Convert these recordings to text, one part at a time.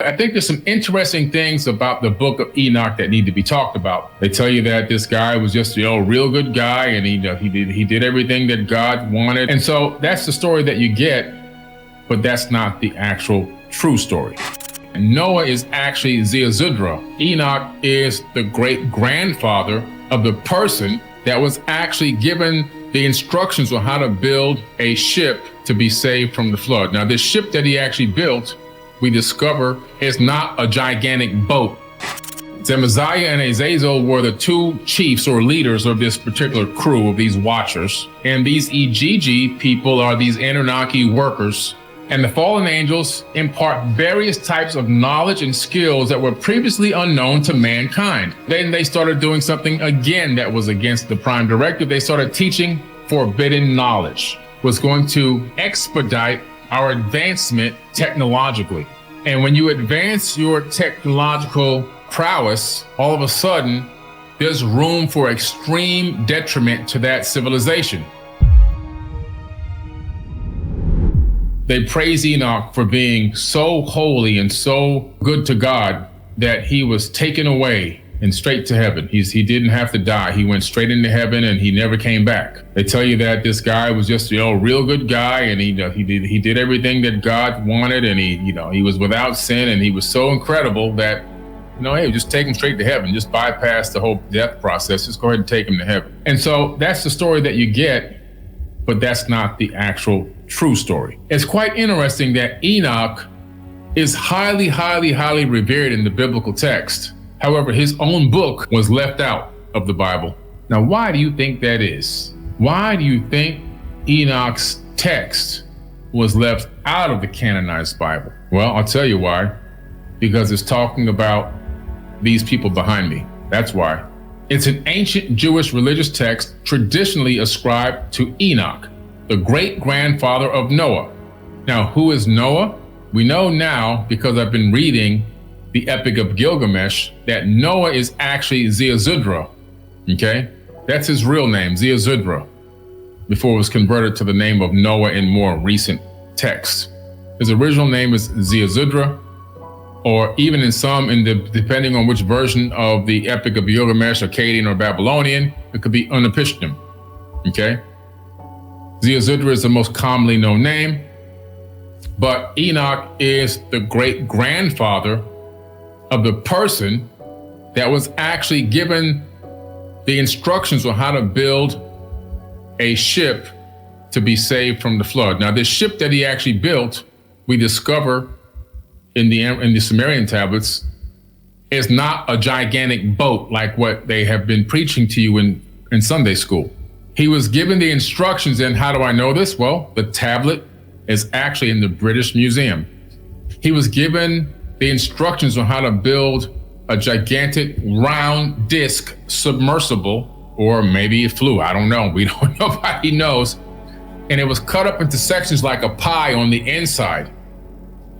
I think there's some interesting things about the Book of Enoch that need to be talked about. They tell you that this guy was just a real good guy, and he did everything that God wanted. And so that's the story that you get, but that's not the actual true story. Noah is actually 𝗪𝗪𝗧𝗘. Enoch is the great grandfather of the person that was actually given the instructions on how to build a ship to be saved from the flood. Now, this ship that he actually built, we discover, is not a gigantic boat. 𝗪𝗪𝗧𝗧 and 𝗪𝗧𝗧 were the two chiefs or leaders of this particular crew of these watchers. And these 𝗩𝗪𝗦 people are these Anunnaki workers. And the fallen angels impart various types of knowledge and skills that were previously unknown to mankind. Then they started doing something again that was against the prime directive. They started teaching forbidden knowledge, was going to expedite our advancement technologically. And when you advance your technological prowess, all of a sudden, there's room for extreme detriment to that civilization. They praise Enoch for being so holy and so good to God that he was taken away and straight to heaven. He didn't have to die. He went straight into heaven and he never came back. They tell you that this guy was just a real good guy, and he did everything that God wanted, and he was without sin, and he was so incredible that hey, just take him straight to heaven. Just bypass the whole death process. Just go ahead and take him to heaven. And so that's the story that you get, but that's not the actual true story. It's quite interesting that Enoch is highly, highly, highly revered in the biblical text. However, his own book was left out of the Bible. Now, why do you think that is? Why do you think Enoch's text was left out of the canonized Bible? Well, I'll tell you why. Because it's talking about these people behind me. That's why. It's an ancient Jewish religious text traditionally ascribed to Enoch, the great-grandfather of Noah. Now, who is Noah? We know now, because I've been reading the Epic of Gilgamesh, that Noah is actually 𝗪𝗪𝗧𝗪, okay? That's his real name, 𝗪𝗪𝗧𝗪, before it was converted to the name of Noah in more recent texts. His original name is 𝗪𝗪𝗧𝗪, or even in some, depending on which version of the Epic of Gilgamesh, Akkadian or Babylonian, it could be Unapishtim, okay? 𝗪𝗪𝗧𝗪 is the most commonly known name, but Enoch is the great-grandfather of the person that was actually given the instructions on how to build a ship to be saved from the flood. Now, this ship that he actually built, we discover in the Sumerian tablets, is not a gigantic boat like what they have been preaching to you in Sunday school. He was given the instructions, and how do I know this? Well, the tablet is actually in the British Museum. He was given the instructions on how to build a gigantic round disc submersible, or maybe it flew, I don't know. We don't know, nobody knows. And it was cut up into sections like a pie on the inside.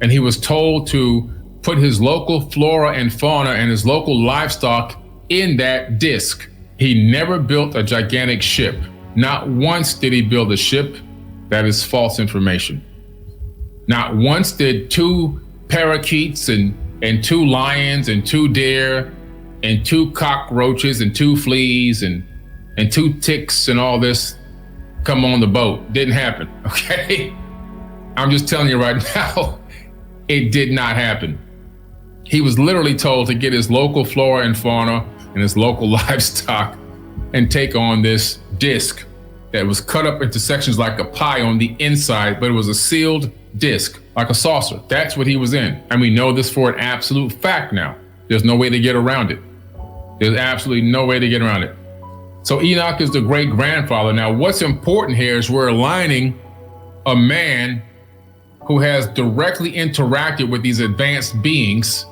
And he was told to put his local flora and fauna and his local livestock in that disc. He never built a gigantic ship. Not once did he build a ship. That is false information. Not once did two parakeets and two lions and two deer and two cockroaches and two fleas and two ticks and all this come on the boat. Didn't happen, okay? I'm just telling you right now, it did not happen. He was literally told to get his local flora and fauna and his local livestock and take on this disc that was cut up into sections like a pie on the inside, but it was a sealed disc, like a saucer. That's what he was in. And we know this for an absolute fact now. There's no way to get around it. There's absolutely no way to get around it. So Enoch is the great grandfather. Now, what's important here is we're aligning a man who has directly interacted with these advanced beings.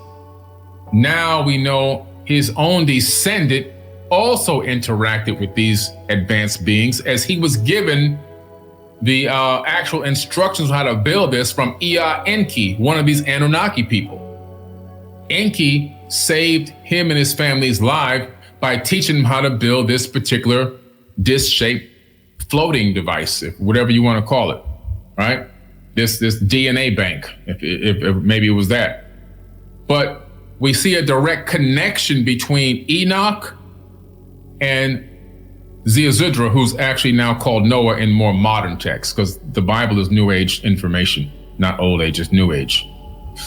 Now we know his own descendant also interacted with these advanced beings, as he was given the actual instructions on how to build this from Enki, one of these Anunnaki people. Enki saved him and his family's life by teaching him how to build this particular disc-shaped floating device, whatever you want to call it, right? This DNA bank, if maybe it was that. But we see a direct connection between Enoch and 𝗪𝗪, who's actually now called Noah in more modern texts, because the Bible is New Age information, not Old Age, it's New Age.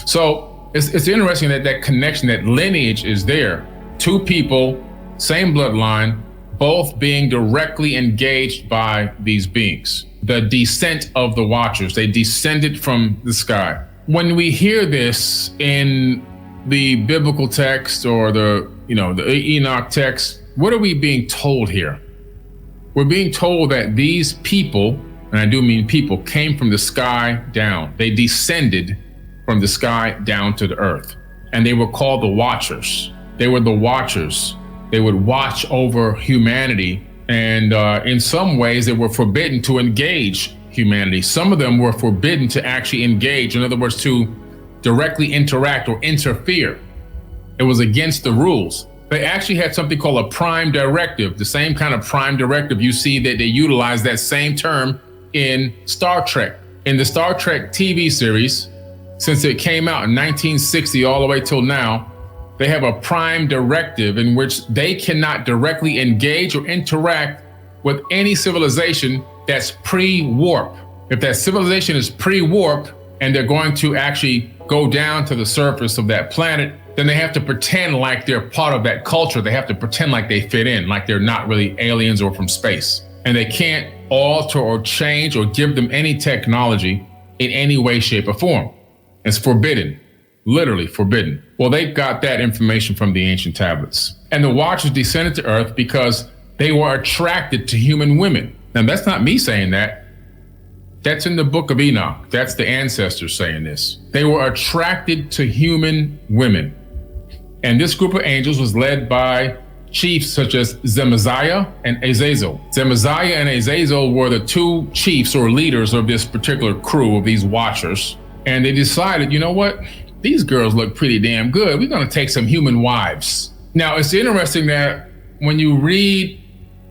So it's interesting that that connection, that lineage is there. Two people, same bloodline, both being directly engaged by these beings. The descent of the Watchers, they descended from the sky. When we hear this in the biblical text or the Enoch text, what are we being told here? We're being told that these people, and I do mean people, came from the sky down. They descended from the sky down to the earth. And they were called the Watchers. They were the Watchers. They would watch over humanity. And in some ways, they were forbidden to engage humanity. Some of them were forbidden to actually engage. In other words, to directly interact or interfere. It was against the rules. They actually had something called a prime directive, the same kind of prime directive. You see that they utilize that same term in Star Trek. In the Star Trek TV series, since it came out in 1960 all the way till now, they have a prime directive in which they cannot directly engage or interact with any civilization that's pre-warp. If that civilization is pre-warp and they're going to actually go down to the surface of that planet, then they have to pretend like they're part of that culture. They have to pretend like they fit in, like they're not really aliens or from space. And they can't alter or change or give them any technology in any way, shape, or form. It's forbidden, literally forbidden. Well, they got that information from the ancient tablets. And the Watchers descended to earth because they were attracted to human women. Now, that's not me saying that. That's in the Book of Enoch. That's the ancestors saying this. They were attracted to human women. And this group of angels was led by chiefs such as 𝗪𝗪𝗧 and 𝗪𝗪𝗧. 𝗪𝗪𝗧 and 𝗪𝗪𝗧 were the two chiefs or leaders of this particular crew of these Watchers. And they decided, you know what? These girls look pretty damn good. We're going to take some human wives. Now, it's interesting that when you read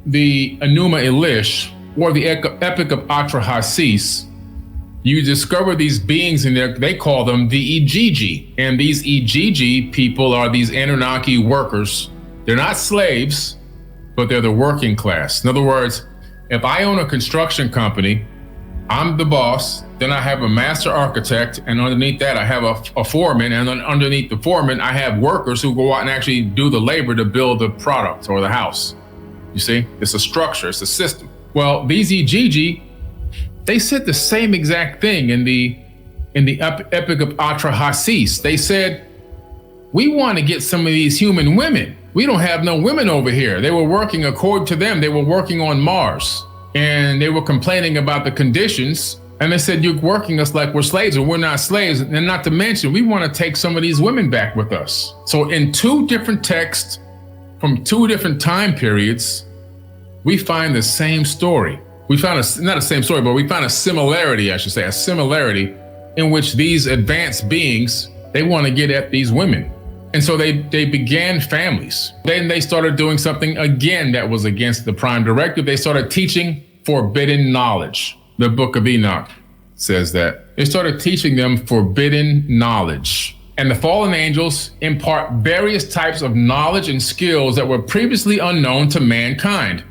the Enuma Elish or the Epic of 𝗪𝗪𝗧, you discover these beings in there. They call them the 𝗪𝗪𝗪. And these 𝗪𝗪𝗪 people are these Anunnaki workers. They're not slaves, but they're the working class. In other words, if I own a construction company, I'm the boss, then I have a master architect, and underneath that I have a foreman, and then underneath the foreman I have workers who go out and actually do the labor to build the product or the house. You see, it's a structure, it's a system. Well, these 𝗪𝗪𝗪, they said the same exact thing in the Epic of 𝗪𝗪𝗧. They said, we want to get some of these human women. We don't have no women over here. They were working, according to them, they were working on Mars. And they were complaining about the conditions. And they said, you're working us like we're slaves, and we're not slaves. And not to mention, we want to take some of these women back with us. So in two different texts from two different time periods, we find the same story. We found not the same story, but we found a similarity, I should say, a similarity in which these advanced beings, they want to get at these women. And so they began families. Then they started doing something again that was against the prime directive. They started teaching forbidden knowledge. The Book of Enoch says that. They started teaching them forbidden knowledge. And the fallen angels impart various types of knowledge and skills that were previously unknown to mankind,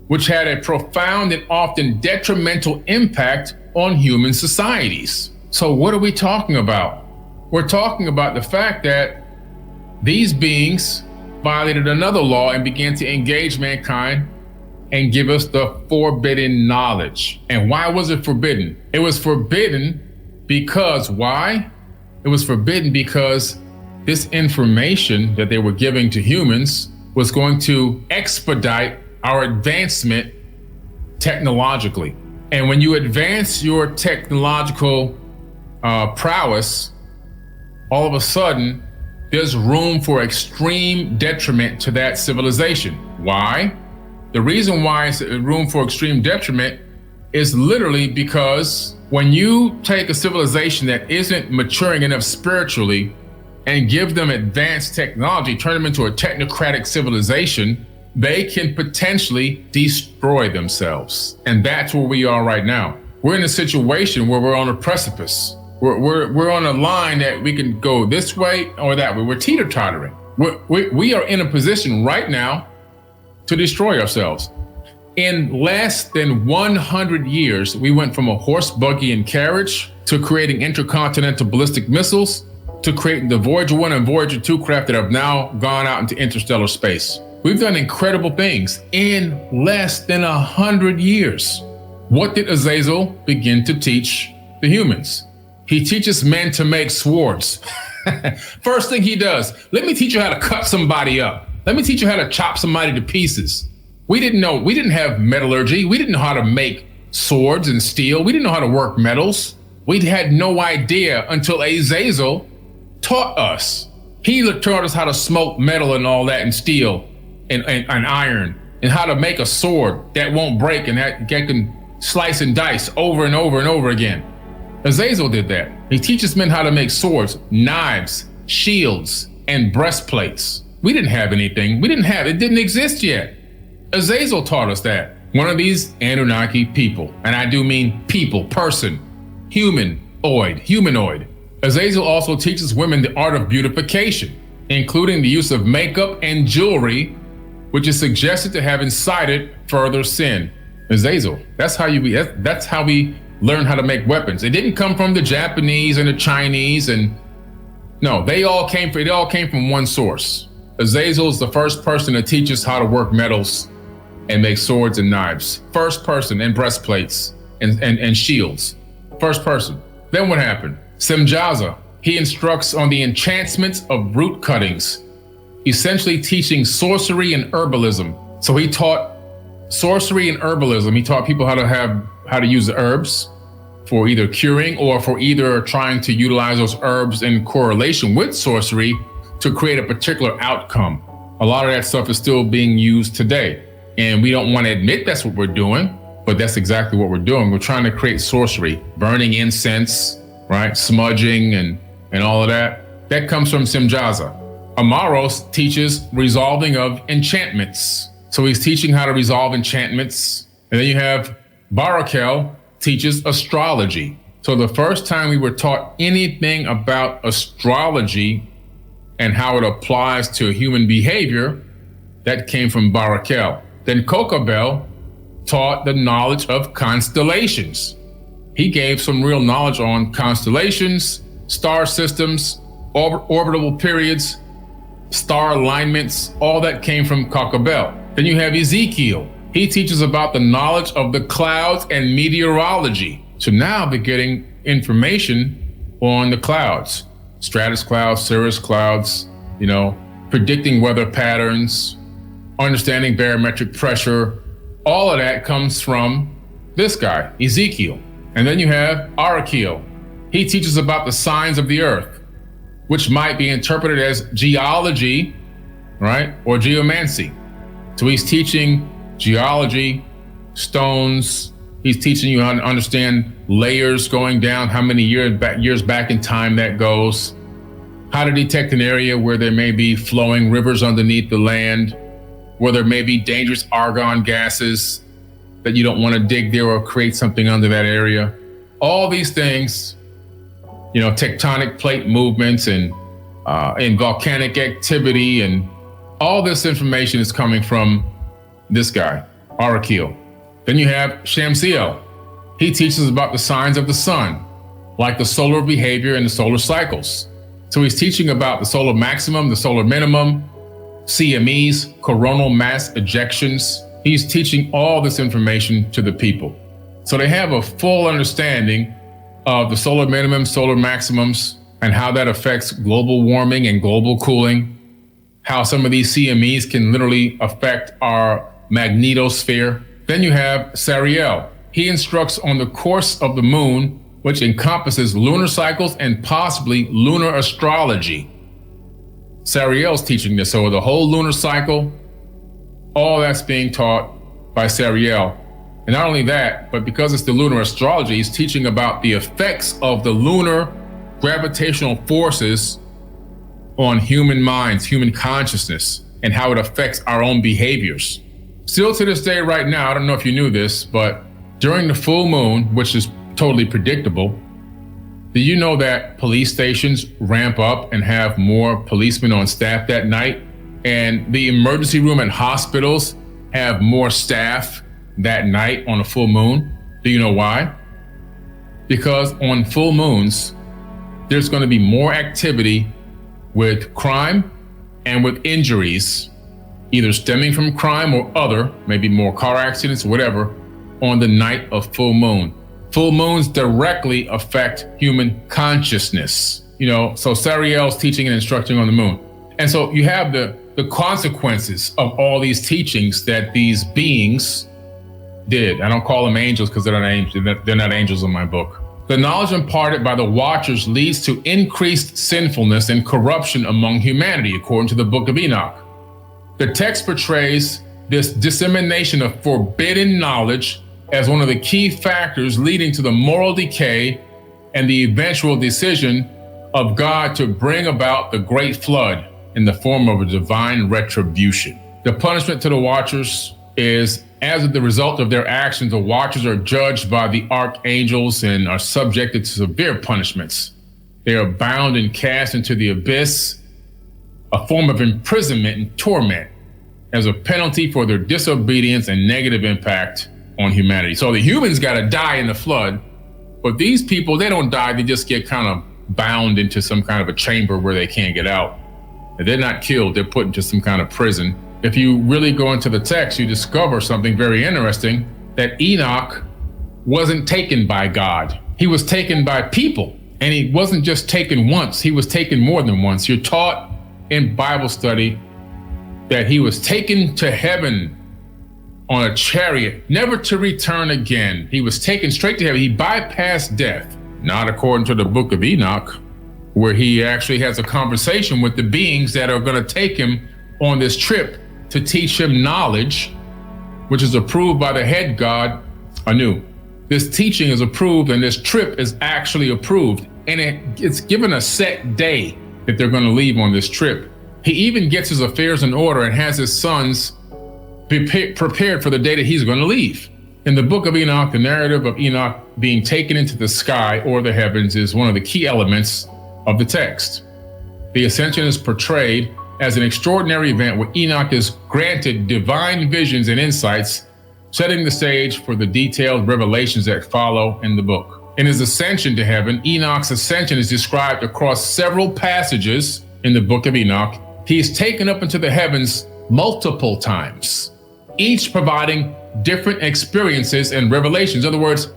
which had a profound and often detrimental impact on human societies. So what are we talking about? We're talking about the fact that these beings violated another law and began to engage mankind and give us the forbidden knowledge. And why was it forbidden? It was forbidden because, why? It was forbidden because this information that they were giving to humans was going to expedite our advancement technologically. And when you advance your technological prowess, all of a sudden, there's room for extreme detriment to that civilization. Why? The reason why it's room for extreme detriment is literally because when you take a civilization that isn't maturing enough spiritually and give them advanced technology, turn them into a technocratic civilization, they can potentially destroy themselves. And that's where we are right now. We're in a situation where we're on a precipice. We're on a line that we can go this way or that way. We're teeter-tottering. We are in a position right now to destroy ourselves. In less than 100 years, we went from a horse, buggy, and carriage to creating intercontinental ballistic missiles, to creating the Voyager 1 and Voyager 2 craft that have now gone out into interstellar space. We've done incredible things in less than 100 years. What did Azazel begin to teach the humans? He teaches men to make swords. First thing he does, let me teach you how to cut somebody up. Let me teach you how to chop somebody to pieces. We didn't have metallurgy. We didn't know how to make swords and steel. We didn't know how to work metals. We had no idea until Azazel taught us. He taught us how to smoke metal and all that, and steel and iron, and how to make a sword that won't break and that can slice and dice over and over and over again. Azazel did that. He teaches men how to make swords, knives, shields, and breastplates. We didn't have anything. It didn't exist yet. Azazel taught us that. One of these Anunnaki people, and I do mean people, person, humanoid. Azazel also teaches women the art of beautification, including the use of makeup and jewelry, which is suggested to have incited further sin. Azazel, that's how we learn how to make weapons. It didn't come from the Japanese and the Chinese, and no, it all came from one source. Azazel is the first person to teach us how to work metals and make swords and knives. First person, and breastplates and shields. First person. Then what happened? 𝗪𝗪𝗧, he instructs on the enchantments of root cuttings, essentially teaching sorcery and herbalism. So he taught sorcery and herbalism. He taught people how to use the herbs for either curing or for either trying to utilize those herbs in correlation with sorcery to create a particular outcome. A lot of that stuff is still being used today. And we don't want to admit that's what we're doing, but that's exactly what we're doing. We're trying to create sorcery, burning incense, right? Smudging and all of that. That comes from 𝗪𝗪𝗧. Amaros teaches resolving of enchantments. So he's teaching how to resolve enchantments. And then you have Barakel teaches astrology. So the first time we were taught anything about astrology and how it applies to human behavior, that came from Barakel. Then Kokabel taught the knowledge of constellations. He gave some real knowledge on constellations, star systems, orbital periods, star alignments. All that came from Kokabel. Then you have Ezekiel. He teaches about the knowledge of the clouds and meteorology. So now they're getting information on the clouds, stratus clouds, cirrus clouds, predicting weather patterns, understanding barometric pressure. All of that comes from this guy, Ezekiel. And then you have Arakiel. He teaches about the signs of the earth, which might be interpreted as geology, right? Or geomancy. So he's teaching geology, stones. He's teaching you how to understand layers going down, how many years back in time that goes, how to detect an area where there may be flowing rivers underneath the land, where there may be dangerous argon gases that you don't want to dig there or create something under that area. All these things, tectonic plate movements and volcanic activity, and all this information is coming from this guy, Arakiel. Then you have Shamsiel. He teaches about the signs of the sun, like the solar behavior and the solar cycles. So he's teaching about the solar maximum, the solar minimum, CMEs, coronal mass ejections. He's teaching all this information to the people. So they have a full understanding of the solar minimum, solar maximums, and how that affects global warming and global cooling, how some of these CMEs can literally affect our magnetosphere. Then you have Sariel. He instructs on the course of the moon, which encompasses lunar cycles and possibly lunar astrology. Sariel's teaching this. So the whole lunar cycle, all that's being taught by Sariel. And not only that, but because it's the lunar astrology, he's teaching about the effects of the lunar gravitational forces on human minds, human consciousness, and how it affects our own behaviors. Still to this day right now, I don't know if you knew this, but during the full moon, which is totally predictable, Do you know that police stations ramp up and have more policemen on staff that night? And the emergency room at hospitals have more staff that night on a full moon? Do you know why? Because on full moons, there's going to be more activity with crime and with injuries, either stemming from crime or other, maybe more car accidents, whatever, on the night of full moon. Full moons directly affect human consciousness. So Sariel's teaching and instructing on the moon. And so you have the consequences of all these teachings that these beings did. I don't call them angels because they're not angels. They're not angels in my book. The knowledge imparted by the watchers leads to increased sinfulness and corruption among humanity, according to the Book of Enoch. The text portrays this dissemination of forbidden knowledge as one of the key factors leading to the moral decay and the eventual decision of God to bring about the great flood in the form of a divine retribution. The punishment to the watchers is, as the result of their actions, the watchers are judged by the archangels and are subjected to severe punishments. They are bound and cast into the abyss, a form of imprisonment and torment, as a penalty for their disobedience and negative impact on humanity. So the humans got to die in the flood, but these people, they don't die. They just get kind of bound into some kind of a chamber where they can't get out. And they're not killed. They're put into some kind of prison. If you really go into the text, you discover something very interesting, that Enoch wasn't taken by God. He was taken by people, and he wasn't just taken once. He was taken more than once. You're taught in Bible study that he was taken to heaven on a chariot, never to return again. He was taken straight to heaven. He bypassed death, not according to the Book of Enoch, where he actually has a conversation with the beings that are going to take him on this trip to teach him knowledge, which is approved by the head god, Anu. This teaching is approved, and this trip is actually approved, and it's given a set day that they're going to leave on this trip. He even gets his affairs in order and has his sons prepared for the day that he's going to leave. In the Book of Enoch, the narrative of Enoch being taken into the sky or the heavens is one of the key elements of the text. The ascension is portrayed as an extraordinary event where Enoch is granted divine visions and insights, setting the stage for the detailed revelations that follow in the book. In his ascension to heaven, Enoch's ascension is described across several passages in the Book of Enoch. He is taken up into the heavens multiple times, each providing different experiences and revelations. In other words,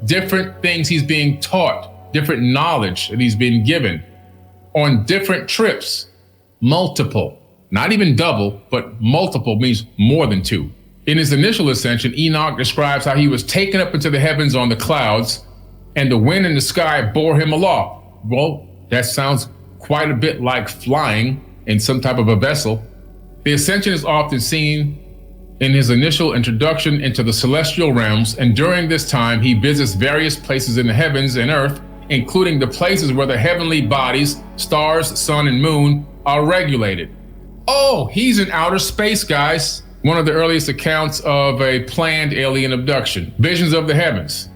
different things he's being taught, different knowledge that he's been given on different trips. Multiple, not even double, but multiple means more than two. In his initial ascension, Enoch describes how he was taken up into the heavens on the clouds, and the wind in the sky bore him aloft. Well, that sounds quite a bit like flying in some type of a vessel. The ascension is often seen in his initial introduction into the celestial realms, and during this time, he visits various places in the heavens and earth, including the places where the heavenly bodies, stars, sun, and moon, are regulated. Oh, he's in outer space, guys. One of the earliest accounts of a planned alien abduction. Visions of the heavens.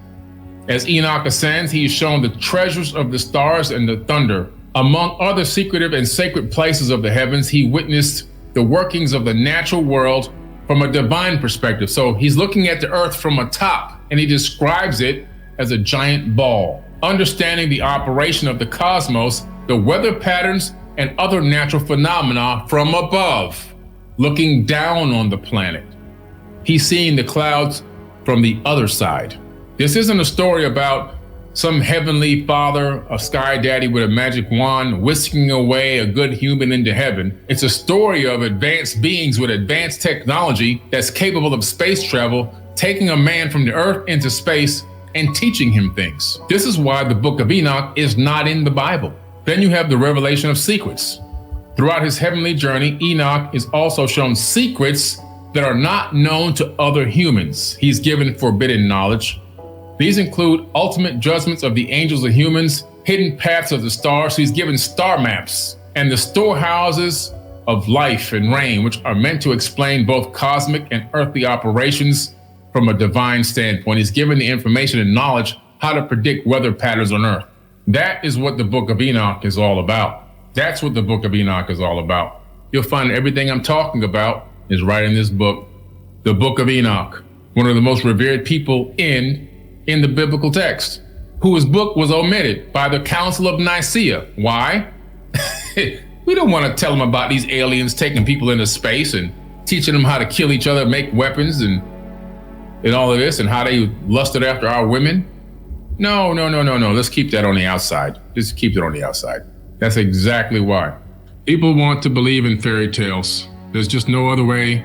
As Enoch ascends, he is shown the treasures of the stars and the thunder. Among other secretive and sacred places of the heavens, he witnessed the workings of the natural world from a divine perspective. So he's looking at the earth from atop, and he describes it as a giant ball. Understanding the operation of the cosmos, the weather patterns, and other natural phenomena from above, looking down on the planet. He's seeing the clouds from the other side. This isn't a story about some heavenly father, a sky daddy with a magic wand, whisking away a good human into heaven. It's a story of advanced beings with advanced technology that's capable of space travel, taking a man from the earth into space and teaching him things. This is why the Book of Enoch is not in the Bible. Then you have the revelation of secrets. Throughout his heavenly journey, Enoch is also shown secrets that are not known to other humans. He's given forbidden knowledge. These include ultimate judgments of the angels and humans, hidden paths of the stars. He's given star maps and the storehouses of life and rain, which are meant to explain both cosmic and earthly operations from a divine standpoint. He's given the information and knowledge how to predict weather patterns on Earth. That is what the Book of Enoch is all about. That's what the Book of Enoch is all about. You'll find everything I'm talking about is right in this book, the Book of Enoch, one of the most revered people in the biblical text, whose book was omitted by the Council of Nicaea. Why? We don't want to tell them about these aliens taking people into space and teaching them how to kill each other, make weapons and all of this, and how they lusted after our women. No. Let's keep that on the outside. Just keep it on the outside. That's exactly why. People want to believe in fairy tales. There's just no other way.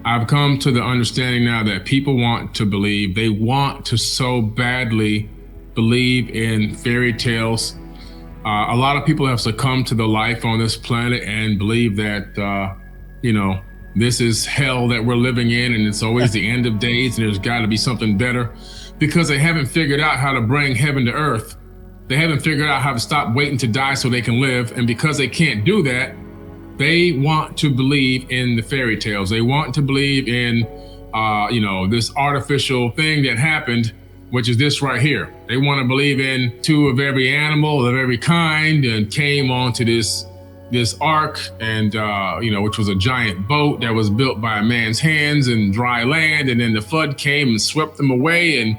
I've come to the understanding now that people want to believe. They want to so badly believe in fairy tales. A lot of people have succumbed to the life on this planet and believe that, this is hell that we're living in, and it's always the end of days, and there's got to be something better, because they haven't figured out how to bring heaven to earth. They haven't figured out how to stop waiting to die so they can live. And because they can't do that, they want to believe in the fairy tales. They want to believe in, this artificial thing that happened, which is this right here. They want to believe in two of every animal of every kind, and came onto this ark, and which was a giant boat that was built by a man's hands in dry land, and then the flood came and swept them away, and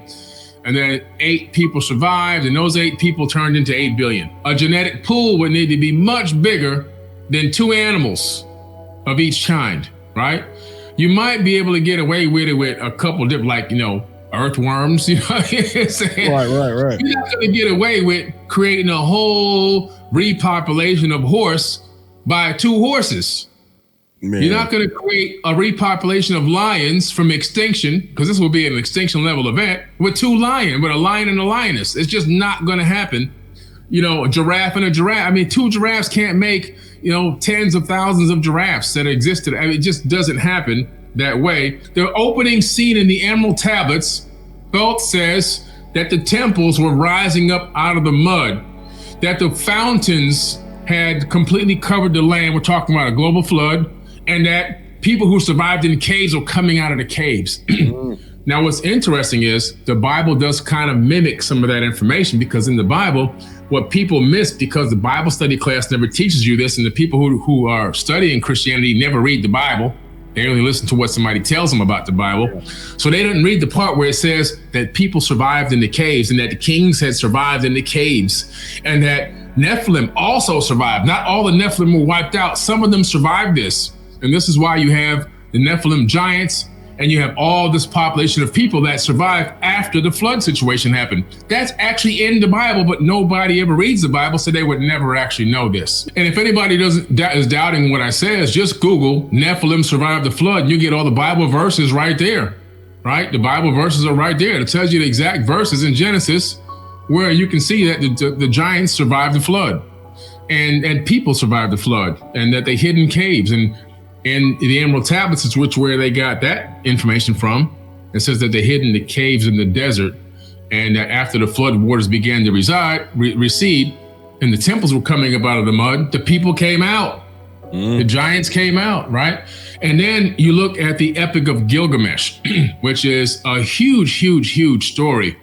then 8 people survived, and those 8 people turned into 8 billion. A genetic pool would need to be much bigger than 2 animals of each kind, right? You might be able to get away with it with a couple different, earthworms, you know what I'm saying? Right. You're not going to get away with creating a whole repopulation of horse by 2 horses. Man. You're not going to create a repopulation of lions from extinction, because this will be an extinction level event, with a lion and a lioness. It's just not going to happen. A giraffe and a giraffe. I mean, 2 giraffes can't make, tens of thousands of giraffes that existed. I mean, it just doesn't happen that way. The opening scene in the Emerald Tablets, Thoth says that the temples were rising up out of the mud, that the fountains had completely covered the land. We're talking about a global flood, and that people who survived in caves were coming out of the caves. Now, what's interesting is the Bible does kind of mimic some of that information, because in the Bible, what people miss, because the Bible study class never teaches you this, and the people who are studying Christianity never read the Bible. They only listen to what somebody tells them about the Bible. So they didn't read the part where it says that people survived in the caves, and that the kings had survived in the caves, and that Nephilim also survived. Not all the Nephilim were wiped out. Some of them survived this. And this is why you have the Nephilim giants, and you have all this population of people that survived after the flood situation happened. That's actually in the Bible, but nobody ever reads the Bible, so they would never actually know this. And if anybody is doubting what I says, just Google Nephilim survived the flood, and you get all the Bible verses right there, right? The Bible verses are right there. It tells you the exact verses in Genesis where you can see that the giants survived the flood, and people survived the flood, and that they hid in caves. And in the Emerald Tablets is where they got that information from. It says that they hid in the caves in the desert, and that after the flood waters began to recede, and the temples were coming up out of the mud, the people came out. The giants came out, right? And then you look at the Epic of Gilgamesh, which is a huge story.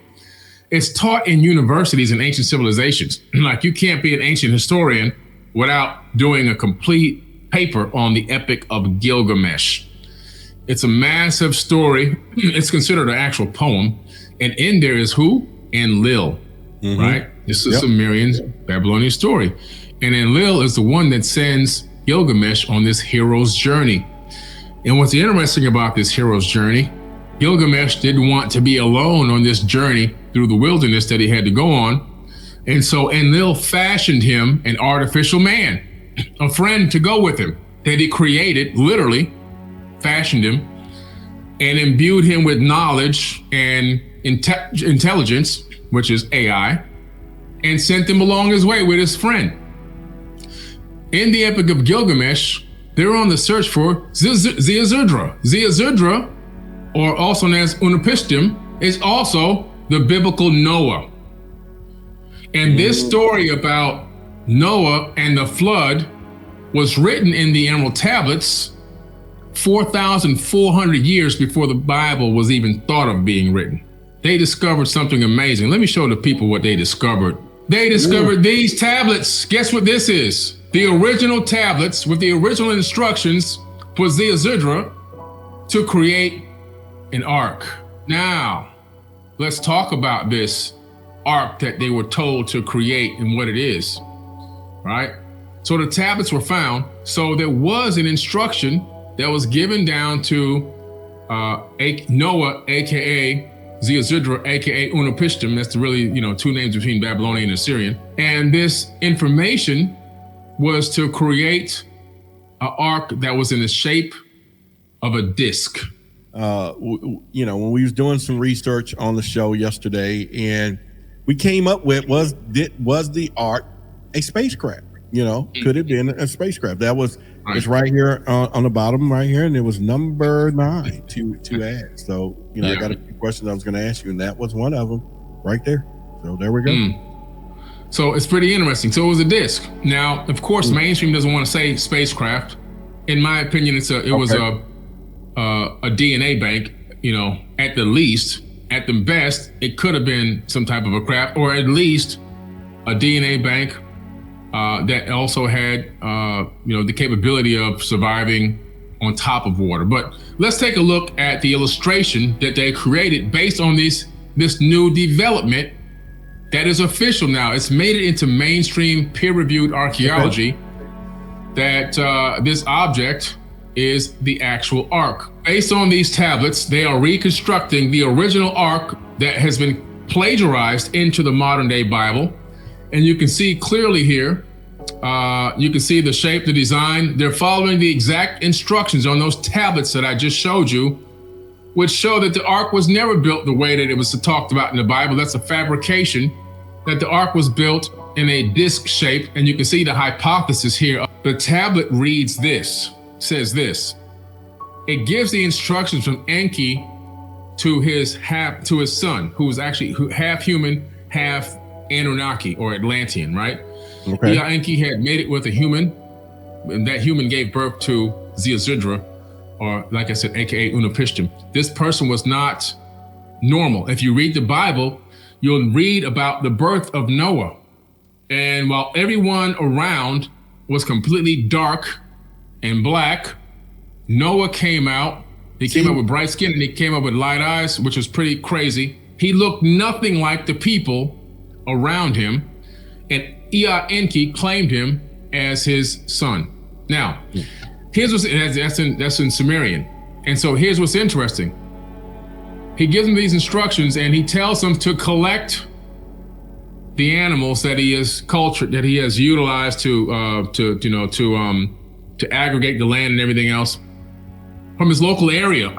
It's taught in universities in ancient civilizations. Like, you can't be an ancient historian without doing a complete paper on the Epic of Gilgamesh. It's a massive story. It's considered an actual poem. And in there is who? Enlil, right? This is Sumerian's Babylonian story. And Enlil is the one that sends Gilgamesh on this hero's journey. And what's interesting about this hero's journey, Gilgamesh didn't want to be alone on this journey through the wilderness that he had to go on. And so Enlil fashioned him an artificial man, a friend to go with him, that he created, literally fashioned him, and imbued him with knowledge and intelligence, which is AI, and sent him along his way with his friend. In the Epic of Gilgamesh, they're on the search for 𝗪𝗪𝗪. 𝗪𝗪𝗪, or also known as Utnapishtim, is also the biblical Noah. And this story about Noah and the flood was written in the Emerald Tablets 4,400 years before the Bible was even thought of being written. They discovered something amazing. Let me show the people what they discovered They discovered these tablets. Guess what this is? The original tablets with the original instructions for 𝗪𝗪𝗧 to create an ark. Now, let's talk about this ark that they were told to create and what it is, right? So the tablets were found. So there was an instruction that was given down to Noah, aka 𝗪𝗪𝗧, aka 𝗪𝗓𝗕𝗦𝗧. That's the really, two names between Babylonian and Assyrian. And this information was to create an ark that was in the shape of a disc. When we was doing some research on the show yesterday, and we came up with was the ark a spacecraft? Could it be a spacecraft? That was it's right here on the bottom right here, and it was number 9 to add. So I got a few questions I was going to ask you, and that was one of them right there. So there we go. So it's pretty interesting. So it was a disc. Now, of course, mainstream doesn't want to say spacecraft. In my opinion, it was a DNA bank. At the least, at the best, it could have been some type of a craft, or at least a DNA bank that also had, the capability of surviving on top of water. But let's take a look at the illustration that they created based on this new development that is official now. It's made it into mainstream peer-reviewed archaeology that this object is the actual ark. Based on these tablets, they are reconstructing the original ark that has been plagiarized into the modern day Bible. And you can see clearly here, you can see the shape, the design. They're following the exact instructions on those tablets that I just showed you, which show that the ark was never built the way that it was talked about in the Bible. That's a fabrication, that the ark was built in a disc shape. And you can see the hypothesis here. The tablet reads this, says this. It gives the instructions from Enki to his son, who was actually half human, half Anunnaki or Atlantean, right? Okay. Enki had made it with a human, and that human gave birth to 𝗪𝗪𝗧, or like I said, aka 𝗪𝗓𝗕𝗦𝗧. This person was not normal. If you read the Bible, you'll read about the birth of Noah. And while everyone around was completely dark and black, Noah came out. He came up with bright skin, and he came up with light eyes, which was pretty crazy. He looked nothing like the people around him, and Enki claimed him as his son. Now, here's what's that's in Sumerian. And so here's what's interesting. He gives them these instructions, and he tells them to collect the animals that he has cultured, that he has utilized to aggregate the land and everything else from his local area.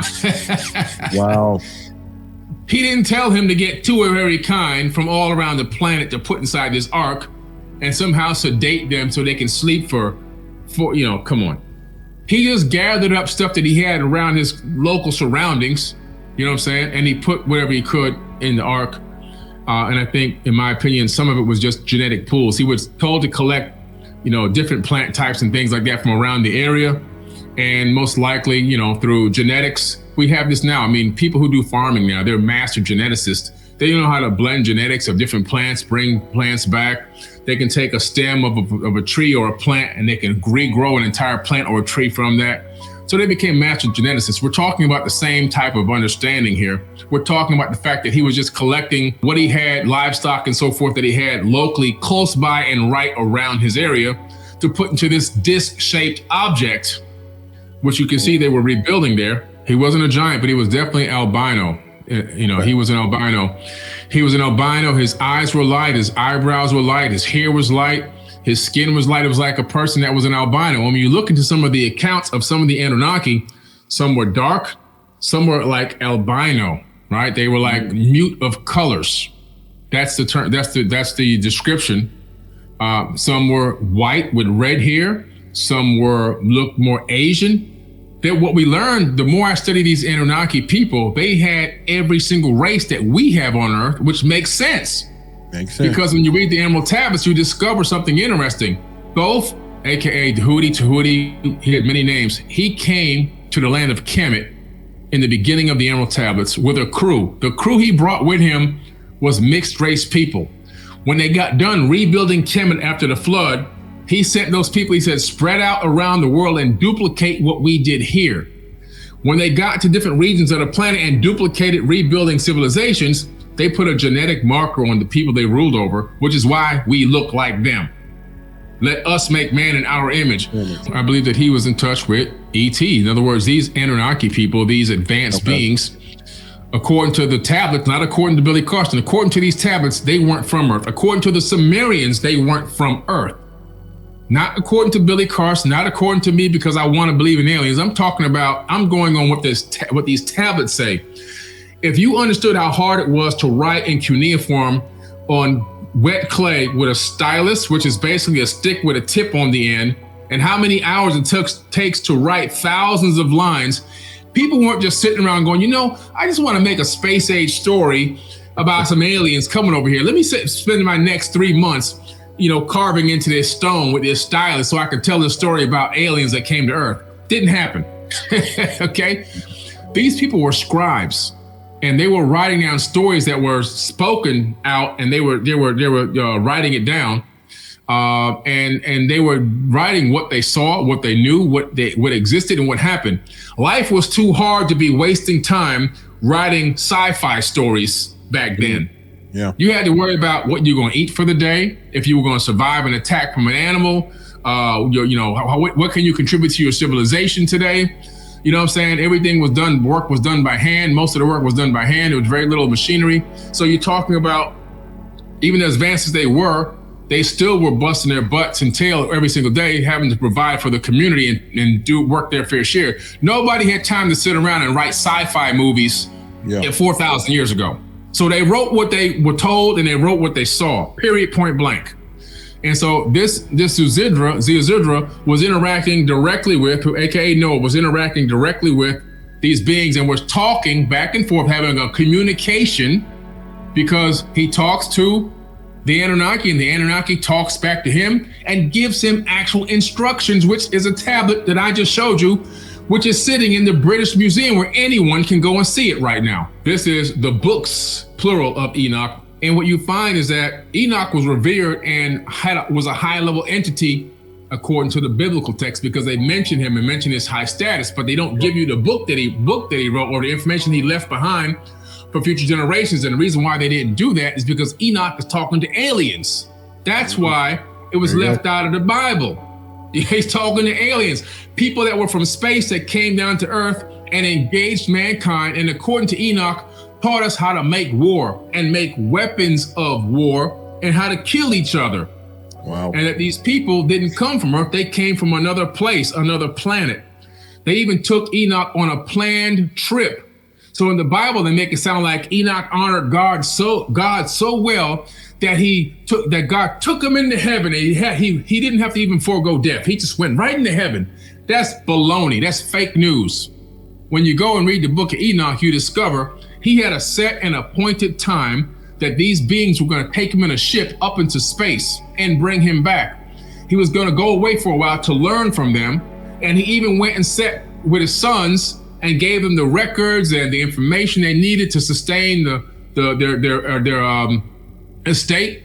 Wow. He didn't tell him to get two of every kind from all around the planet to put inside this ark and somehow sedate them so they can sleep for come on. He just gathered up stuff that he had around his local surroundings, you know what I'm saying? And he put whatever he could in the ark. And I think, in my opinion, some of it was just genetic pools. He was told to collect, different plant types and things like that from around the area. And most likely, through genetics, we have this now. I mean, people who do farming now, they're master geneticists. They know how to blend genetics of different plants, bring plants back. They can take a stem of a tree or a plant, and they can regrow an entire plant or a tree from that. So they became master geneticists. We're talking about the same type of understanding here. We're talking about the fact that he was just collecting what he had, livestock and so forth, that he had locally close by and right around his area to put into this disc-shaped object, which you can see they were rebuilding there. He wasn't a giant, but he was definitely albino. He was an albino. He was an albino. His eyes were light. His eyebrows were light. His hair was light. His skin was light. It was like a person that was an albino. When you look into some of the accounts of some of the Anunnaki, some were dark, some were like albino, right? They were like mute of colors. That's the term. That's the description. Some were white with red hair. Some looked more Asian. That what we learned, the more I study these Anunnaki people, they had every single race that we have on Earth, which makes sense. Makes sense. Because when you read the Emerald Tablets, you discover something interesting. Thoth, aka 𝗪𝗪𝗕𝗦𝗧, he had many names. He came to the land of Kemet in the beginning of the Emerald Tablets with a crew. The crew he brought with him was mixed race people. When they got done rebuilding Kemet after the flood, he sent those people, he said, spread out around the world and duplicate what we did here. When they got to different regions of the planet and duplicated rebuilding civilizations, they put a genetic marker on the people they ruled over, which is why we look like them. Let us make man in our image. I believe that he was in touch with ET. In other words, these Anunnaki people, these advanced beings, according to the tablets, not according to Billy Carson, according to these tablets, they weren't from Earth. According to the Sumerians, they weren't from Earth. Not according to Billy Carson, not according to me, because I want to believe in aliens. I'm going on what these tablets say. If you understood how hard it was to write in cuneiform on wet clay with a stylus, which is basically a stick with a tip on the end, and how many hours it takes to write thousands of lines, people weren't just sitting around going, I just want to make a space age story about some aliens coming over here. Let me spend my next 3 months, carving into this stone with this stylus so I could tell this story about aliens that came to Earth. Didn't happen. Okay? These people were scribes, and they were writing down stories that were spoken out, and they were writing it down, and they were writing what they saw, what they knew, what existed, and what happened. Life was too hard to be wasting time writing sci-fi stories back then. Yeah, you had to worry about what you're going to eat for the day, if you were going to survive an attack from an animal. What can you contribute to your civilization today? You know what I'm saying? Everything was done, work was done by hand. Most of the work was done by hand. There was very little machinery. So you're talking about, even as advanced as they were, they still were busting their butts and tail every single day, having to provide for the community and do work their fair share. Nobody had time to sit around and write sci-fi movies 4,000 years ago. So they wrote what they were told, and they wrote what they saw, period, point blank. And so this 𝗪𝗪𝗪 was interacting directly with, aka Noah, was interacting directly with these beings and was talking back and forth, having a communication, because he talks to the Anunnaki and the Anunnaki talks back to him and gives him actual instructions, which is a tablet that I just showed you, which is sitting in the British Museum where anyone can go and see it right now. This is the books, plural, of Enoch. And what you find is that Enoch was revered and was a high-level entity according to the biblical text, because they mention him and mention his high status, but they don't give you the book that he wrote or the information he left behind for future generations. And the reason why they didn't do that is because Enoch is talking to aliens. That's why it was left out of the Bible. He's talking to aliens, people that were from space that came down to Earth and engaged mankind. And according to Enoch, taught us how to make war and make weapons of war and how to kill each other. Wow. And that these people didn't come from Earth, they came from another place, another planet. They even took Enoch on a planned trip. So in the Bible, they make it sound like Enoch honored God so well that God took him into heaven. And he didn't have to even forego death. He just went right into heaven. That's baloney. That's fake news. When you go and read the book of Enoch, you discover he had a set and appointed time that these beings were going to take him in a ship up into space and bring him back. He was going to go away for a while to learn from them. And he even went and sat with his sons and gave them the records and the information they needed to sustain their estate.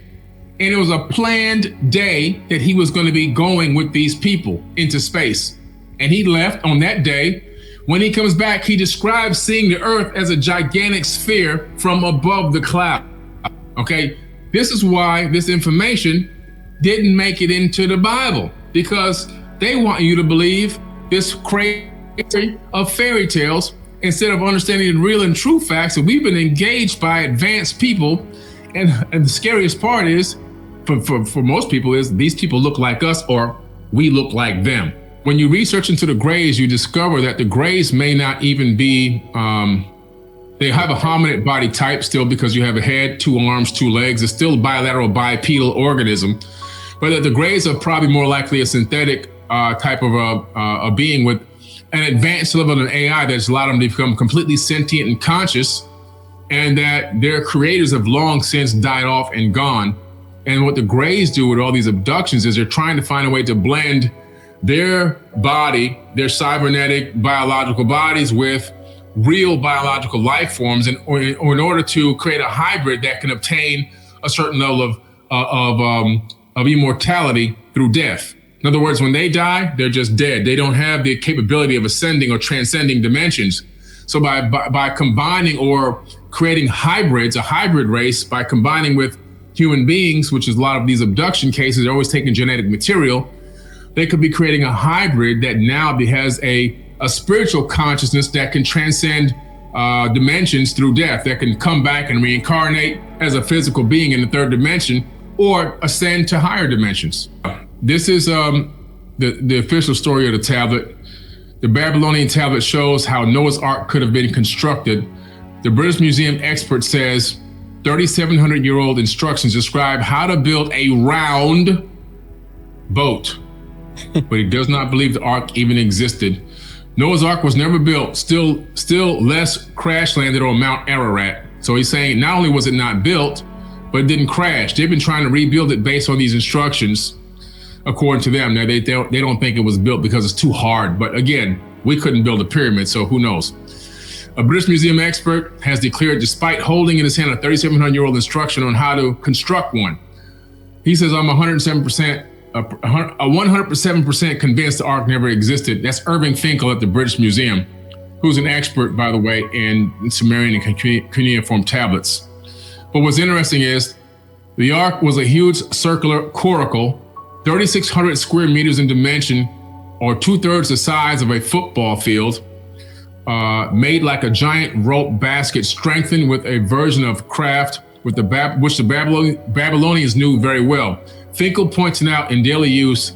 And it was a planned day that he was going to be going with these people into space. And he left on that day. When he comes back, he describes seeing the earth as a gigantic sphere from above the cloud. Okay, this is why this information didn't make it into the Bible, because they want you to believe this crazy of fairy tales instead of understanding the real and true facts that we've been engaged by advanced people. And the scariest part is, for most people, is these people look like us or we look like them. When you research into the Greys, you discover that the Greys may not even be, they have a hominid body type still, because you have a head, 2 arms, 2 legs. It's still a bilateral bipedal organism, but that the Greys are probably more likely a synthetic type of a being with an advanced level of AI that's allowed them to become completely sentient and conscious, and that their creators have long since died off and gone. And what the Greys do with all these abductions is they're trying to find a way to blend their body, their cybernetic biological bodies, with real biological life forms, or in order to create a hybrid that can obtain a certain level of immortality through death. In other words, when they die, they're just dead. They don't have the capability of ascending or transcending dimensions. So by combining or creating hybrids, a hybrid race, by combining with human beings, which is a lot of these abduction cases, they're always taking genetic material, they could be creating a hybrid that now has a spiritual consciousness that can transcend dimensions through death, that can come back and reincarnate as a physical being in the third dimension or ascend to higher dimensions. This is the official story of the tablet. The Babylonian tablet shows how Noah's Ark could have been constructed. The British Museum expert says 3,700-year-old instructions describe how to build a round boat, but he does not believe the Ark even existed. Noah's Ark was never built, still less crash landed on Mount Ararat. So he's saying not only was it not built, but it didn't crash. They've been trying to rebuild it based on these instructions, according to them. Now, they don't think it was built because it's too hard. But again, we couldn't build a pyramid, so who knows? A British Museum expert has declared, despite holding in his hand a 3,700-year-old instruction on how to construct one, he says, I'm 107% convinced the Ark never existed. That's Irving Finkel at the British Museum, who's an expert, by the way, in Sumerian and cuneiform tablets. But what's interesting is the Ark was a huge circular coracle, 3,600 square meters in dimension, or 2/3 the size of a football field, made like a giant rope basket, strengthened with a version of craft which the Babylonians knew very well. Finkel points out in daily use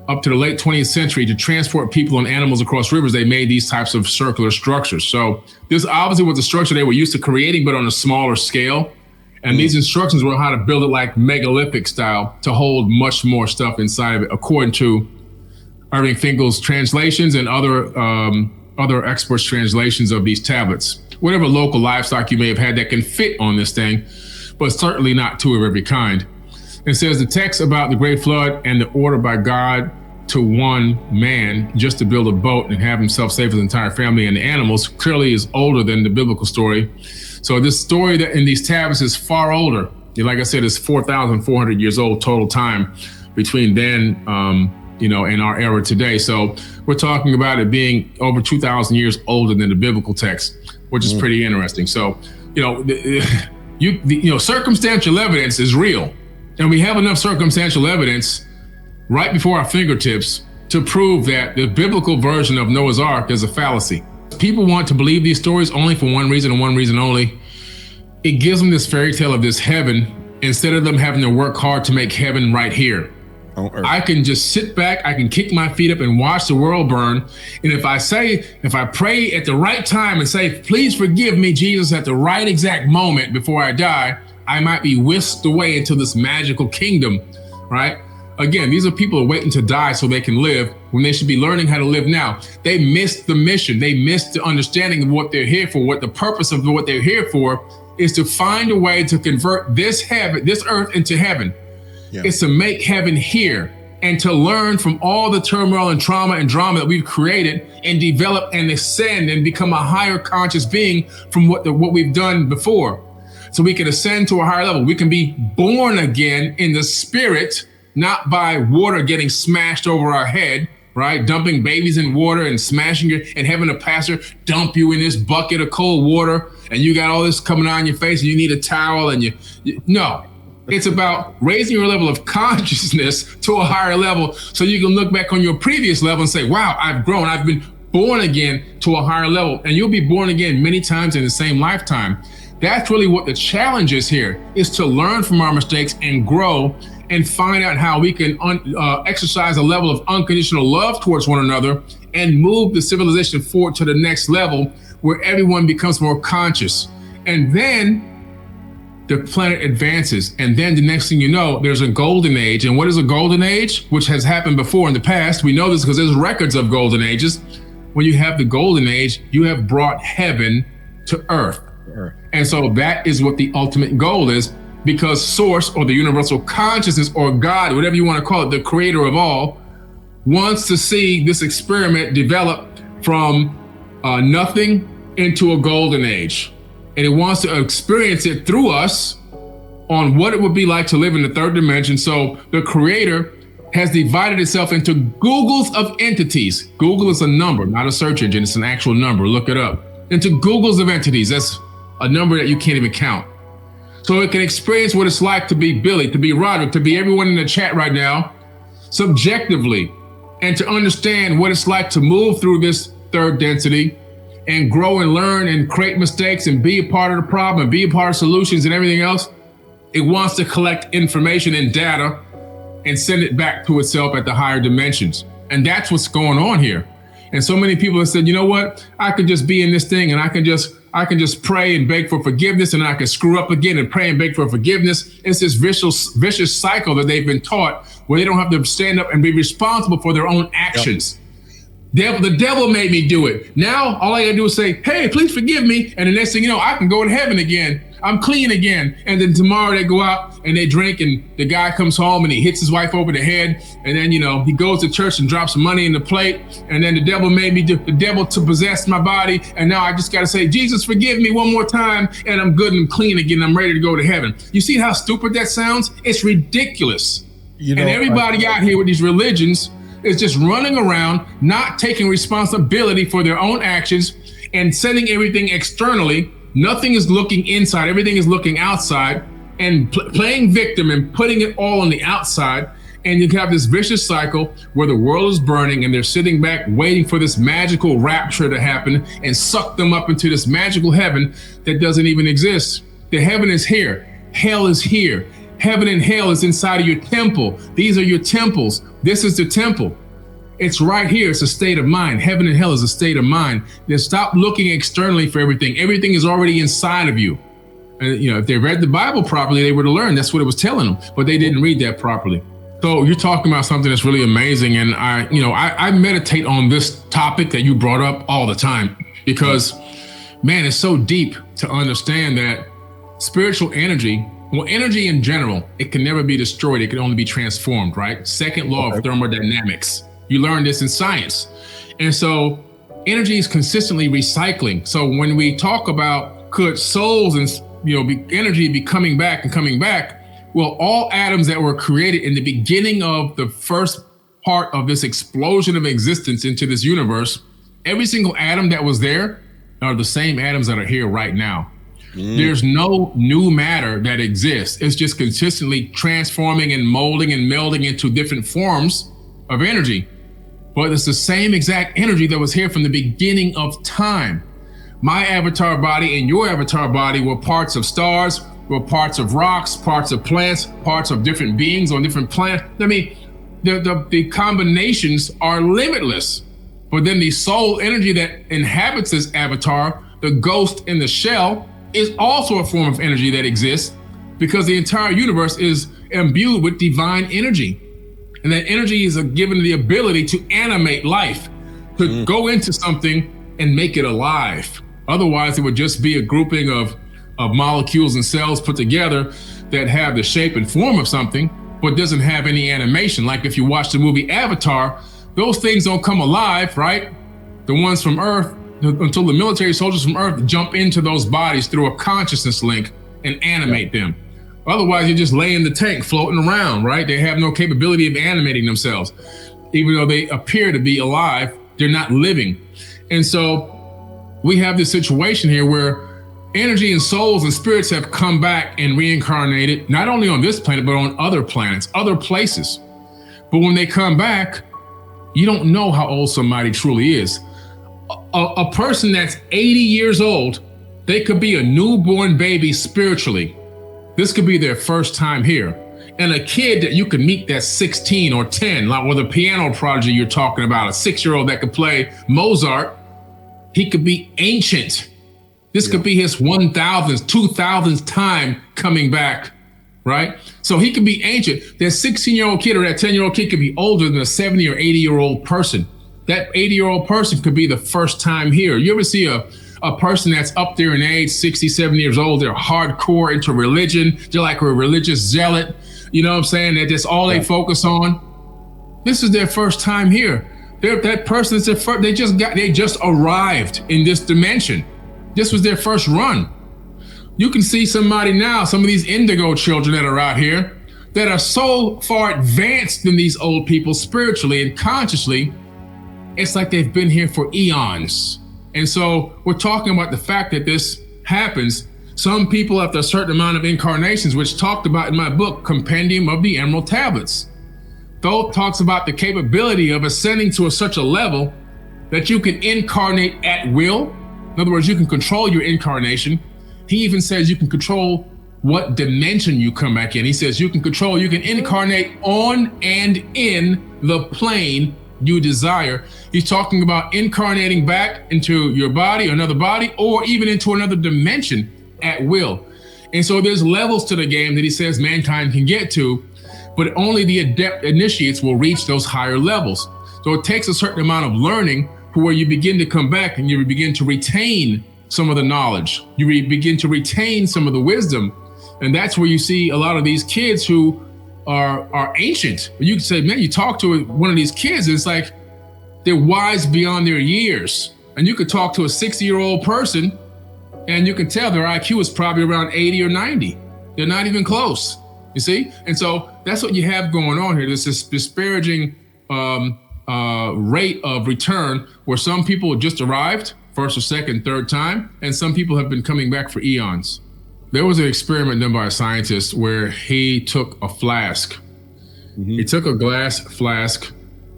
up to the late 20th century to transport people and animals across rivers, they made these types of circular structures. So this obviously was a structure they were used to creating, but on a smaller scale. And these instructions were how to build it like megalithic style to hold much more stuff inside of it, according to Irving Finkel's translations and other experts' translations of these tablets. Whatever local livestock you may have had that can fit on this thing, but certainly not two of every kind. It says the text about the great flood and the order by God to one man just to build a boat and have himself save his entire family and the animals clearly is older than the biblical story. So this story that in these tablets is far older. Like I said, it's 4,400 years old total time between then, and our era today. So we're talking about it being over 2,000 years older than the biblical text, which is pretty interesting. So, circumstantial evidence is real. And we have enough circumstantial evidence right before our fingertips to prove that the biblical version of Noah's Ark is a fallacy. People want to believe these stories only for one reason and one reason only. It gives them this fairy tale of this heaven instead of them having to work hard to make heaven right here. I can just sit back, I can kick my feet up and watch the world burn. And if I pray at the right time and say, please forgive me, Jesus, at the right exact moment before I die, I might be whisked away into this magical kingdom, right? Again, these are people waiting to die so they can live when they should be learning how to live now. They missed the mission. They missed the understanding of what they're here for. What the purpose of what they're here for is to find a way to convert this earth into heaven. Yeah. It's to make heaven here and to learn from all the turmoil and trauma and drama that we've created and develop and ascend and become a higher conscious being from what we've done before. So we can ascend to a higher level. We can be born again in the spirit, not by water getting smashed over our head, right? Dumping babies in water and smashing and having a pastor dump you in this bucket of cold water and you got all this coming on your face and you need a towel and no. It's about raising your level of consciousness to a higher level so you can look back on your previous level and say, wow, I've grown. I've been born again to a higher level. And you'll be born again many times in the same lifetime. That's really what the challenge is here, is to learn from our mistakes and grow and find out how we can exercise a level of unconditional love towards one another and move the civilization forward to the next level where everyone becomes more conscious. And then the planet advances. And then the next thing you know, there's a golden age. And what is a golden age? Which has happened before in the past. We know this because there's records of golden ages. When you have the golden age, you have brought heaven to earth. And so that is what the ultimate goal is, because source or the universal consciousness or God, whatever you want to call it, the creator of all, wants to see this experiment develop from nothing into a golden age. And it wants to experience it through us on what it would be like to live in the third dimension. So the creator has divided itself into Googles of entities. Google is a number, not a search engine. It's an actual number. Look it up. Into Googles of entities. That's a number that you can't even count. So it can experience what it's like to be Billy, to be Roderick, to be everyone in the chat right now, subjectively, and to understand what it's like to move through this third density and grow and learn and create mistakes and be a part of the problem and be a part of solutions and everything else. It wants to collect information and data and send it back to itself at the higher dimensions. And that's what's going on here. And so many people have said, you know what? I could just be in this thing and I can just pray and beg for forgiveness, and I can screw up again and pray and beg for forgiveness. It's this vicious cycle that they've been taught where they don't have to stand up and be responsible for their own actions. Yep. The devil made me do it. Now, all I gotta do is say, hey, please forgive me. And the next thing you know, I can go to heaven again. I'm clean again. And then tomorrow they go out and they drink, and the guy comes home and he hits his wife over the head. And then, you know, he goes to church and drops some money in the plate. And then the devil made me do the devil to possess my body. And now I just got to say, Jesus, forgive me one more time. And I'm good and I'm clean again. I'm ready to go to heaven. You see how stupid that sounds? It's ridiculous. You know, and everybody out here with these religions is just running around, not taking responsibility for their own actions and sending everything externally. Nothing is looking inside, everything is looking outside, and playing victim and putting it all on the outside. And you have this vicious cycle where the world is burning and they're sitting back waiting for this magical rapture to happen and suck them up into this magical heaven that doesn't even exist. The heaven is here, hell is here. Heaven and hell is inside of your temple. These are your temples. This is the temple. It's right here. It's a state of mind. Heaven and hell is a state of mind. Then stop looking externally for everything. Everything is already inside of you. And you know, if they read the Bible properly, they would have learned that's what it was telling them, but they didn't read that properly. So you're talking about something that's really amazing. And I meditate on this topic that you brought up all the time because, man, it's so deep to understand that spiritual energy, well, energy in general, it can never be destroyed. It can only be transformed, right? Second law of thermodynamics. You learn this in science. And so energy is consistently recycling. So when we talk about could souls and energy be coming back and coming back, well, all atoms that were created in the beginning of the first part of this explosion of existence into this universe, every single atom that was there are the same atoms that are here right now. There's no new matter that exists. It's just consistently transforming and molding and melding into different forms of energy. But it's the same exact energy that was here from the beginning of time. My avatar body and your avatar body were parts of stars, were parts of rocks, parts of plants, parts of different beings on different planets. I mean, the combinations are limitless. But then the soul energy that inhabits this avatar, the ghost in the shell, is also a form of energy that exists because the entire universe is imbued with divine energy. And that energy is given the ability to animate life, to go into something and make it alive. Otherwise, it would just be a grouping of molecules and cells put together that have the shape and form of something, but doesn't have any animation. Like if you watch the movie Avatar, those things don't come alive, right? The ones from Earth, until the military soldiers from Earth jump into those bodies through a consciousness link and animate them. Otherwise, you just lay in the tank floating around, right? They have no capability of animating themselves. Even though they appear to be alive, they're not living. And so we have this situation here where energy and souls and spirits have come back and reincarnated, not only on this planet, but on other planets, other places. But when they come back, you don't know how old somebody truly is. A person that's 80 years old, they could be a newborn baby spiritually. This could be their first time here. And a kid that you could meet that's 16 or 10, like with a piano prodigy you're talking about, a 6-year-old that could play Mozart, he could be ancient. This could be his 1,000th, 2,000th time coming back, right? So he could be ancient. That 16-year-old kid or that 10-year-old kid could be older than a 70 or 80-year-old person. That 80-year-old person could be the first time here. You ever see a person that's up there in age, 60, 70 years old, they're hardcore into religion, they're like a religious zealot, you know what I'm saying? That's all they focus on. This is their first time here. That person is their first, they just arrived in this dimension. This was their first run. You can see somebody now, some of these indigo children that are out here that are so far advanced than these old people spiritually and consciously. It's like they've been here for eons. And so we're talking about the fact that this happens. Some people after a certain amount of incarnations, which talked about in my book, Compendium of the Emerald Tablets. Though talks about the capability of ascending to such a level that you can incarnate at will. In other words, you can control your incarnation. He even says you can control what dimension you come back in. He says you can incarnate on and in the plane you desire. He's talking about incarnating back into your body, another body, or even into another dimension at will. And so there's levels to the game that he says mankind can get to, but only the adept initiates will reach those higher levels. So it takes a certain amount of learning for where you begin to come back and you begin to retain some of the knowledge. You begin to retain some of the wisdom. And that's where you see a lot of these kids who are ancient. You can say, man, you talk to one of these kids, and it's like they're wise beyond their years. And you could talk to a 60-year-old person and you can tell their IQ is probably around 80 or 90. They're not even close, you see? And so that's what you have going on here. There's this disparaging rate of return where some people just arrived first or second, third time, and some people have been coming back for eons. There was an experiment done by a scientist where he took a flask. Mm-hmm. He took a glass flask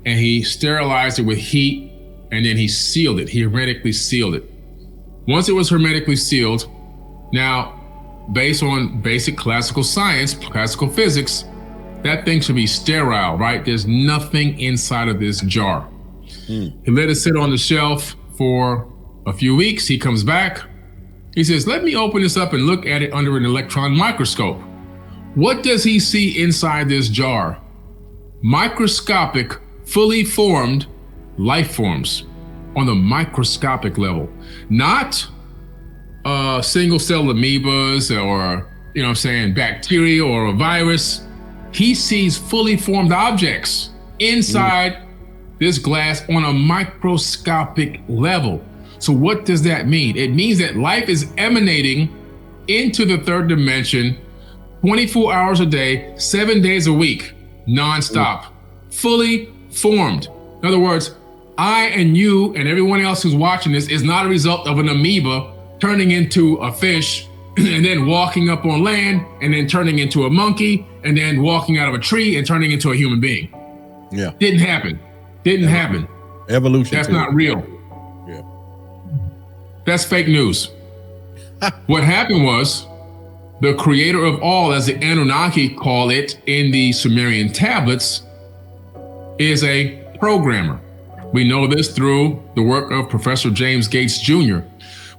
and he sterilized it with heat, and then he sealed it. He hermetically sealed it. Once it was hermetically sealed, now based on basic classical science, classical physics, that thing should be sterile, right? There's nothing inside of this jar. He let it sit on the shelf for a few weeks. He comes back. He says, let me open this up and look at it under an electron microscope. What does he see inside this jar? Microscopic, fully formed life forms on the microscopic level. Not single cell amoebas or, bacteria or a virus. He sees fully formed objects inside this glass on a microscopic level. So what does that mean? It means that life is emanating into the third dimension 24 hours a day, 7 days a week, nonstop, fully formed. In other words, I and you and everyone else who's watching this is not a result of an amoeba turning into a fish and then walking up on land and then turning into a monkey and then walking out of a tree and turning into a human being. Yeah. Didn't happen. Didn't happen. Evolution. That's not real. Yeah. That's fake news. What happened was the creator of all, as the Anunnaki call it in the Sumerian tablets, is a programmer. We know this through the work of Professor James Gates Jr.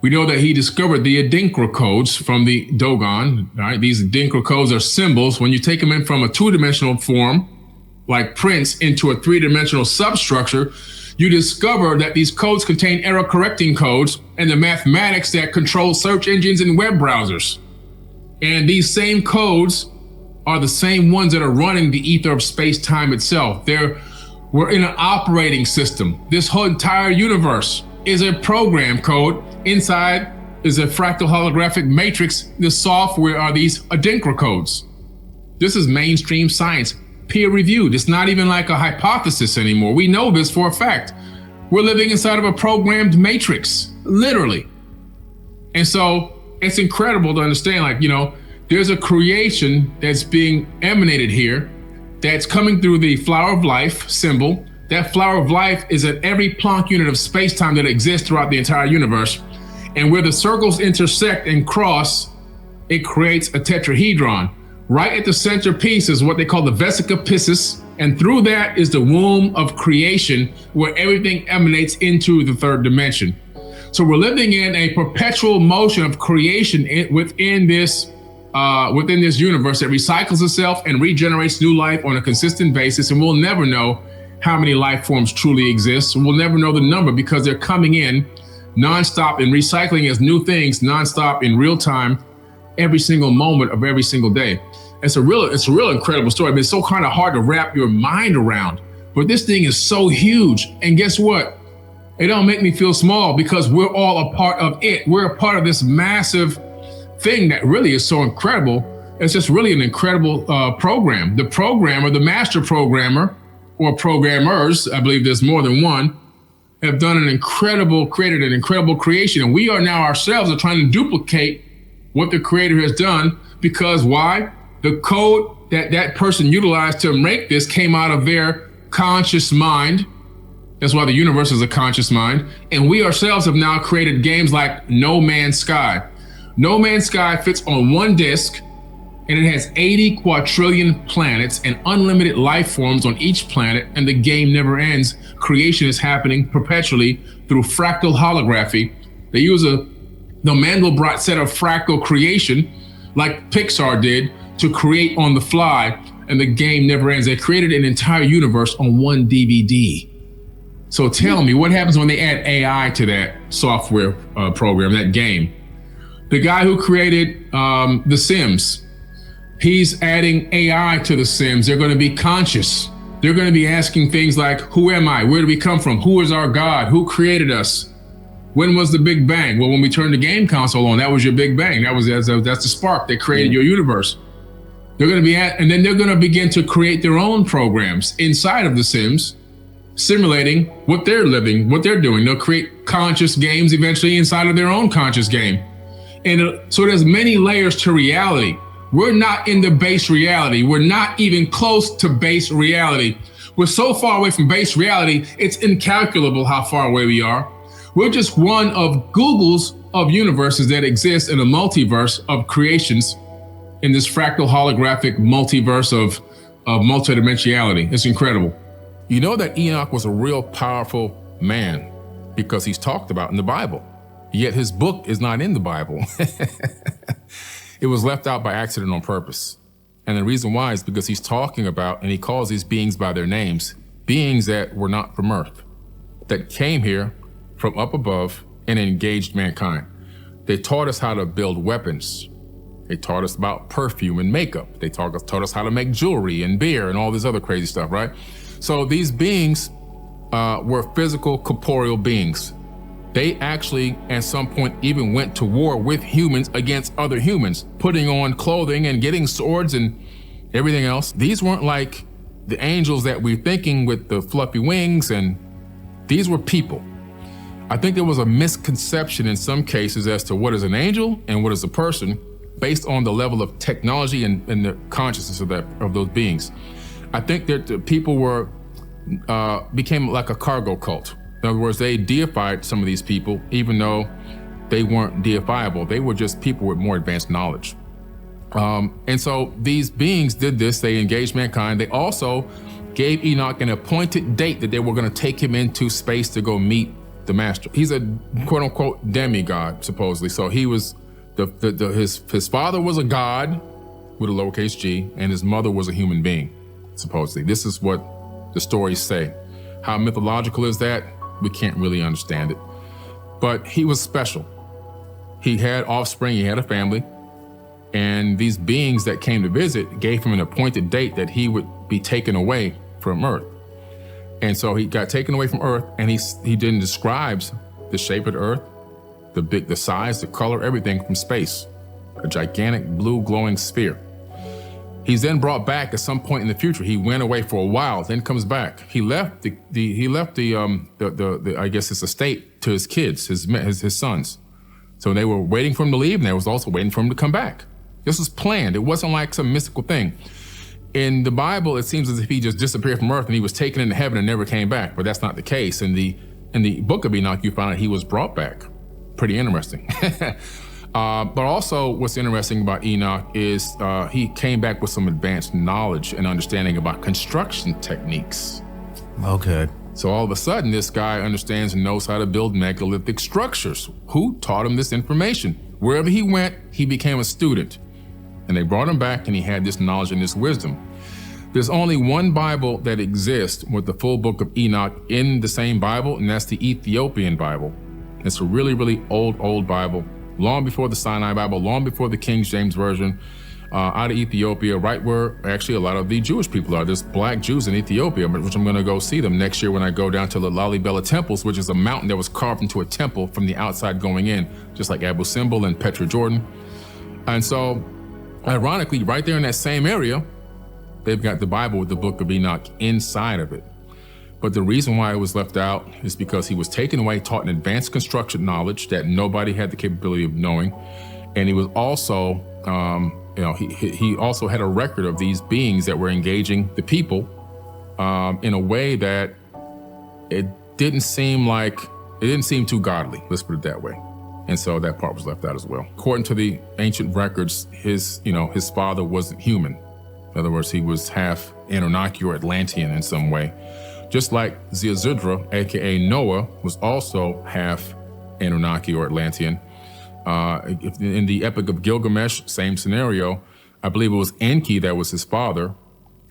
We know that he discovered the Adinkra codes from the Dogon. Right? These Adinkra codes are symbols. When you take them in from a two-dimensional form, like prints, into a three-dimensional substructure, you discover that these codes contain error-correcting codes and the mathematics that control search engines and web browsers. And these same codes are the same ones that are running the ether of space-time itself. We're in an operating system. This whole entire universe is a program code. Inside is a fractal holographic matrix. The software are these Adinkra codes. This is mainstream science, peer-reviewed. It's not even like a hypothesis anymore. We know this for a fact. We're living inside of a programmed matrix, literally. And so it's incredible to understand, there's a creation that's being emanated here that's coming through the flower of life symbol. That flower of life is at every Planck unit of space-time that exists throughout the entire universe. And where the circles intersect and cross, it creates a tetrahedron. Right at the centerpiece is what they call the vesica piscis. And through that is the womb of creation, where everything emanates into the third dimension. So we're living in a perpetual motion of creation within this universe that recycles itself and regenerates new life on a consistent basis. And we'll never know how many life forms truly exist. We'll never know the number because they're coming in nonstop and recycling as new things nonstop in real time, every single moment of every single day. It's a real incredible story. I mean, it's so kind of hard to wrap your mind around, but this thing is so huge. And guess what? It don't make me feel small because we're all a part of it. We're a part of this massive thing that really is so incredible. It's just really an incredible program. The programmer, the master programmer, or programmers, I believe there's more than one, have done created an incredible creation. And we are now ourselves are trying to duplicate what the creator has done, because why? The code that person utilized to make this came out of their conscious mind. That's why the universe is a conscious mind. And we ourselves have now created games like No Man's Sky. No Man's Sky fits on one disk, and it has 80 quadrillion planets and unlimited life forms on each planet, and the game never ends. Creation is happening perpetually through fractal holography. They use the Mandelbrot set of fractal creation, like Pixar did, to create on the fly, and the game never ends. They created an entire universe on one DVD. So tell me, what happens when they add AI to that software program, that game? The guy who created The Sims, he's adding AI to The Sims. They're going to be conscious. They're going to be asking things like, who am I? Where do we come from? Who is our God? Who created us? When was the Big Bang? Well, when we turned the game console on, that was your Big Bang. That's the spark that created your universe. They're going to be and then they're going to begin to create their own programs inside of The Sims, simulating what they're living, what they're doing. They'll create conscious games eventually inside of their own conscious game. And so there's many layers to reality. We're not in the base reality. We're not even close to base reality. We're so far away from base reality, it's incalculable how far away we are. We're just one of Google's of universes that exist in a multiverse of creations in this fractal holographic multiverse of multidimensionality. It's incredible. You know that Enoch was a real powerful man because he's talked about in the Bible, yet his book is not in the Bible. It was left out by accident on purpose. And the reason why is because he's talking about, and he calls these beings by their names, beings that were not from Earth, that came here from up above and engaged mankind. They taught us how to build weapons. They taught us about perfume and makeup. They taught us how to make jewelry and beer and all this other crazy stuff, right? So these beings were physical, corporeal beings. They actually, at some point, even went to war with humans against other humans, putting on clothing and getting swords and everything else. These weren't like the angels that we're thinking with the fluffy wings, and these were people. I think there was a misconception in some cases as to what is an angel and what is a person based on the level of technology and the consciousness of those beings. I think that the people became like a cargo cult. In other words, they deified some of these people, even though they weren't deifiable. They were just people with more advanced knowledge. And so these beings did this. They engaged mankind. They also gave Enoch an appointed date that they were going to take him into space to go meet the master. He's a quote unquote demigod, supposedly. So he was, his father was a god with a lowercase g, and his mother was a human being, supposedly. This is what the stories say. How mythological is that? We can't really understand it. But he was special. He had offspring, he had a family, and these beings that came to visit gave him an appointed date that he would be taken away from Earth. And so he got taken away from Earth, and he then describes the shape of the Earth, the size, the color, everything from space, a gigantic blue glowing sphere. He's then brought back at some point in the future. He went away for a while, then comes back. He left the I guess his estate to his kids, his sons. So they were waiting for him to leave, and they was also waiting for him to come back. This was planned. It wasn't like some mystical thing. In the Bible, it seems as if he just disappeared from Earth and he was taken into heaven and never came back, but that's not the case. In the Book of Enoch, you find out he was brought back. Pretty interesting. But also what's interesting about Enoch is he came back with some advanced knowledge and understanding about construction techniques. Okay. So all of a sudden, this guy understands and knows how to build megalithic structures. Who taught him this information? Wherever he went, he became a student. And they brought him back, and he had this knowledge and this wisdom. There's only one Bible that exists with the full book of Enoch in the same Bible, and that's the Ethiopian Bible. It's a really, really old Bible, long before the Sinai Bible, long before the King James Version, out of Ethiopia, right where actually a lot of the Jewish people are. There's black Jews in Ethiopia, which I'm gonna go see them next year when I go down to the Lalibela temples, which is a mountain that was carved into a temple from the outside going in, just like Abu Simbel and Petra Jordan. And so, ironically, right there in that same area, they've got the Bible with the Book of Enoch inside of it. But the reason why it was left out is because he was taken away, taught an advanced construction knowledge that nobody had the capability of knowing. And he was also, he also had a record of these beings that were engaging the people in a way that it didn't seem too godly, let's put it that way. And so that part was left out as well. According to the ancient records, his father wasn't human. In other words, he was half Anunnaki or Atlantean in some way. Just like 𝗪𝗪𝗧, aka Noah, was also half Anunnaki or Atlantean. In the Epic of Gilgamesh, same scenario. I believe it was Enki that was his father.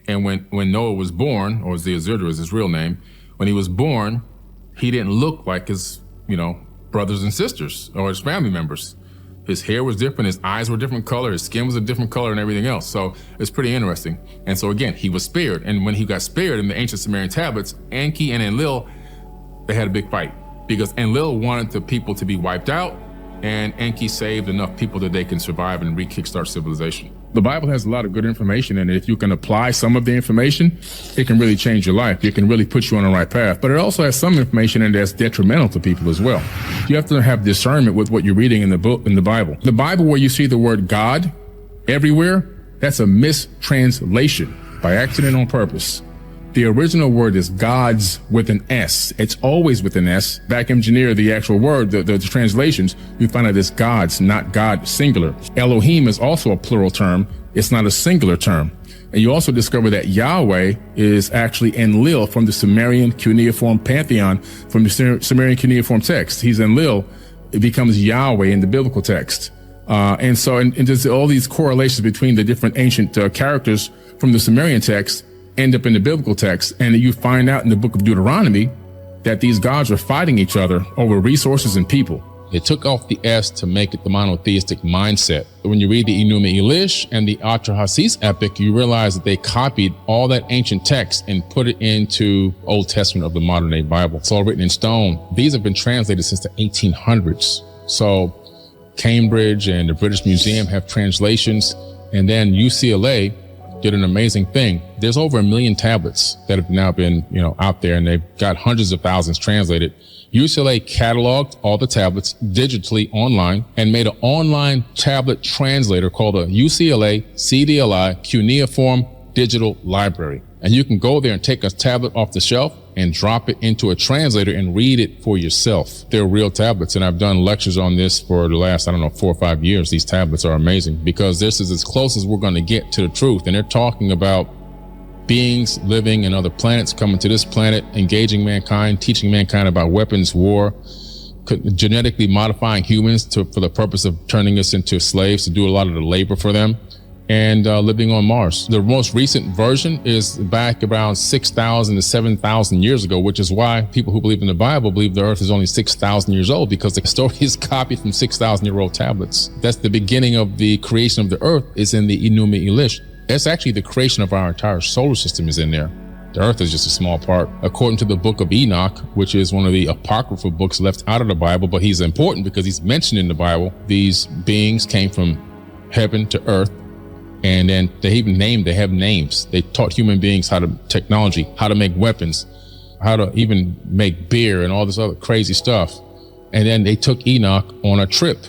And when Noah was born, or 𝗪𝗪𝗧 is his real name, when he was born, he didn't look like his, brothers and sisters or his family members. His hair was different, his eyes were a different color, his skin was a different color and everything else. So it's pretty interesting. And so again, he was spared. And when he got spared in the ancient Sumerian tablets, Enki and Enlil, they had a big fight because Enlil wanted the people to be wiped out and Enki saved enough people that they can survive and re-kickstart civilization. The Bible has a lot of good information in it. If you can apply some of the information, it can really change your life. It can really put you on the right path. But it also has some information in it that's detrimental to people as well. You have to have discernment with what you're reading in the Bible. The Bible where you see the word God everywhere, that's a mistranslation by accident on purpose. The original word is gods with an S. It's always with an S. Back engineer the actual word, the translations, you find out it's gods, not God singular. Elohim is also a plural term. It's not a singular term. And you also discover that Yahweh is actually Enlil from the Sumerian cuneiform pantheon, from the Sumerian cuneiform text. He's Enlil. It becomes Yahweh in the biblical text. And there's all these correlations between the different ancient characters from the Sumerian text end up in the biblical text. And you find out in the book of Deuteronomy that these gods are fighting each other over resources and people. They took off the S to make it the monotheistic mindset. When you read the 𝗎𝗎𝗓𝗓 and the Atrahasis epic, you realize that they copied all that ancient text and put it into Old Testament of the modern day Bible. It's all written in stone. These have been translated since the 1800s. So Cambridge and the British Museum have translations, and then UCLA did an amazing thing. There's over 1 million tablets that have now been, out there, and they've got hundreds of thousands translated. UCLA cataloged all the tablets digitally online and made an online tablet translator called a UCLA CDLI Cuneiform Digital Library. And you can go there and take a tablet off the shelf and drop it into a translator and read it for yourself. They're real tablets, and I've done lectures on this for the last, 4 or 5 years. These tablets are amazing because this is as close as we're going to get to the truth. And they're talking about beings living in other planets, coming to this planet, engaging mankind, teaching mankind about weapons, war, genetically modifying humans for the purpose of turning us into slaves to do a lot of the labor for them, and living on Mars. The most recent version is back around 6,000 to 7,000 years ago, which is why people who believe in the Bible believe the earth is only 6,000 years old, because the story is copied from 6,000-year-old tablets. That's the beginning of the creation of the earth, is in the 𝗎𝗎𝗓𝗓𝗓. That's actually the creation of our entire solar system is in there. The earth is just a small part. According to the Book of Enoch, which is one of the apocryphal books left out of the Bible, but he's important because he's mentioned in the Bible, these beings came from heaven to earth. And then they have names. They taught human beings how to make weapons, how to even make beer and all this other crazy stuff. And then they took Enoch on a trip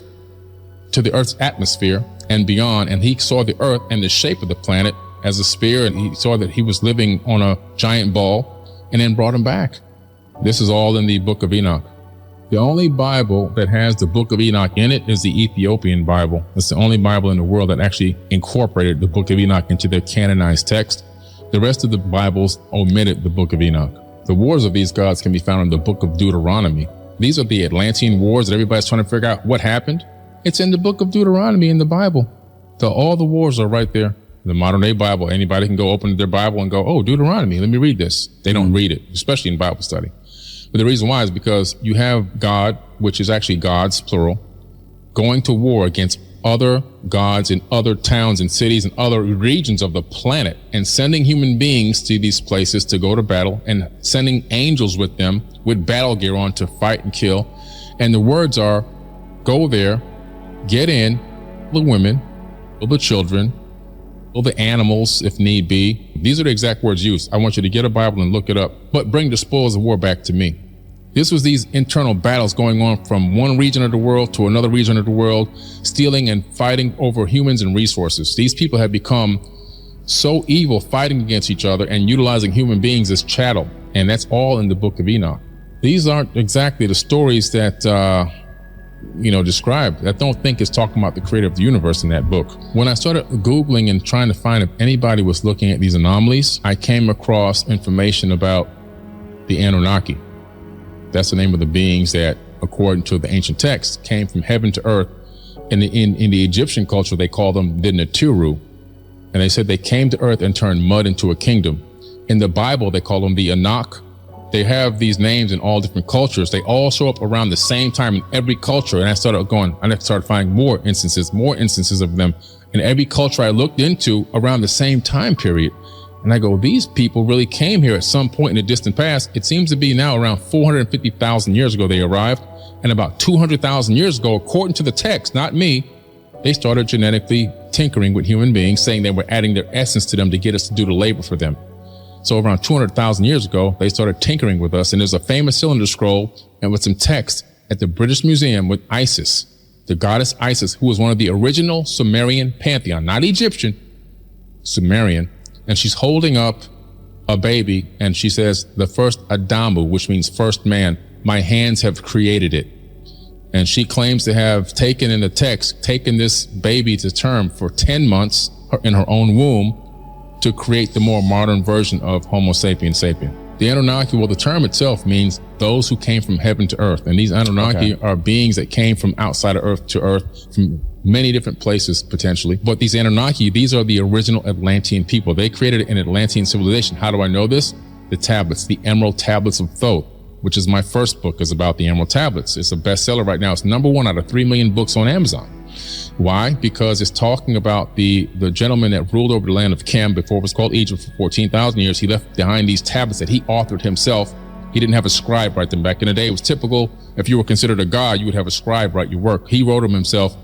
to the earth's atmosphere and beyond. And he saw the earth and the shape of the planet as a sphere. And he saw that he was living on a giant ball, and then brought him back. This is all in the Book of Enoch. The only Bible that has the Book of Enoch in it is the Ethiopian Bible. It's the only Bible in the world that actually incorporated the Book of Enoch into their canonized text. The rest of the Bibles omitted the Book of Enoch. The wars of these gods can be found in the Book of Deuteronomy. These are the Atlantean wars that everybody's trying to figure out what happened. It's in the Book of Deuteronomy in the Bible. All the wars are right there. The modern day Bible, anybody can go open their Bible and go, oh, Deuteronomy, let me read this. They don't read it, especially in Bible study. But the reason why is because you have God, which is actually gods, plural, going to war against other gods in other towns and cities and other regions of the planet, and sending human beings to these places to go to battle, and sending angels with them with battle gear on to fight and kill. And the words are, go there, get in, the women, kill the children, kill the animals if need be. These are the exact words used. I want you to get a Bible and look it up, but bring the spoils of war back to me. This was these internal battles going on from one region of the world to another region of the world, stealing and fighting over humans and resources. These people have become so evil, fighting against each other and utilizing human beings as chattel. And that's all in the Book of Enoch. These aren't exactly the stories that, described. I don't think it's talking about the creator of the universe in that book. When I started Googling and trying to find if anybody was looking at these anomalies, I came across information about the Anunnaki. That's the name of the beings that, according to the ancient texts, came from heaven to earth. In the Egyptian culture, they call them the 𝗪𝗕𝗓. And they said they came to earth and turned mud into a kingdom. In the Bible, they call them the Enoch. They have these names in all different cultures. They all show up around the same time in every culture. And I started finding more instances of them in every culture I looked into around the same time period. And I go, these people really came here at some point in the distant past. It seems to be now around 450,000 years ago they arrived. And about 200,000 years ago, according to the text, not me, they started genetically tinkering with human beings, saying they were adding their essence to them to get us to do the labor for them. So around 200,000 years ago, they started tinkering with us. And there's a famous cylinder scroll and with some text at the British Museum with Isis, the goddess Isis, who was one of the original Sumerian pantheon, not Egyptian, Sumerian. And she's holding up a baby and she says, the first Adamu, which means first man, my hands have created it. And she claims to have taken this baby to term for 10 months in her own womb to create the more modern version of Homo sapiens sapien. The Anunnaki, well, the term itself means those who came from heaven to earth. And these Anunnaki are beings that came from outside of earth to earth, from many different places potentially. But these Anunnaki, these are the original Atlantean people. They created an Atlantean civilization. How do I know this? The tablets, the Emerald Tablets of Thoth, which is my first book, is about the Emerald Tablets. It's a bestseller right now. It's #1 out of 3 million books on Amazon. Why? Because it's talking about the gentleman that ruled over the land of Kem before it was called Egypt for 14,000 years. He left behind these tablets that he authored himself. He didn't have a scribe write them. Back in the day, it was typical. If you were considered a god, you would have a scribe write your work. He wrote them himself.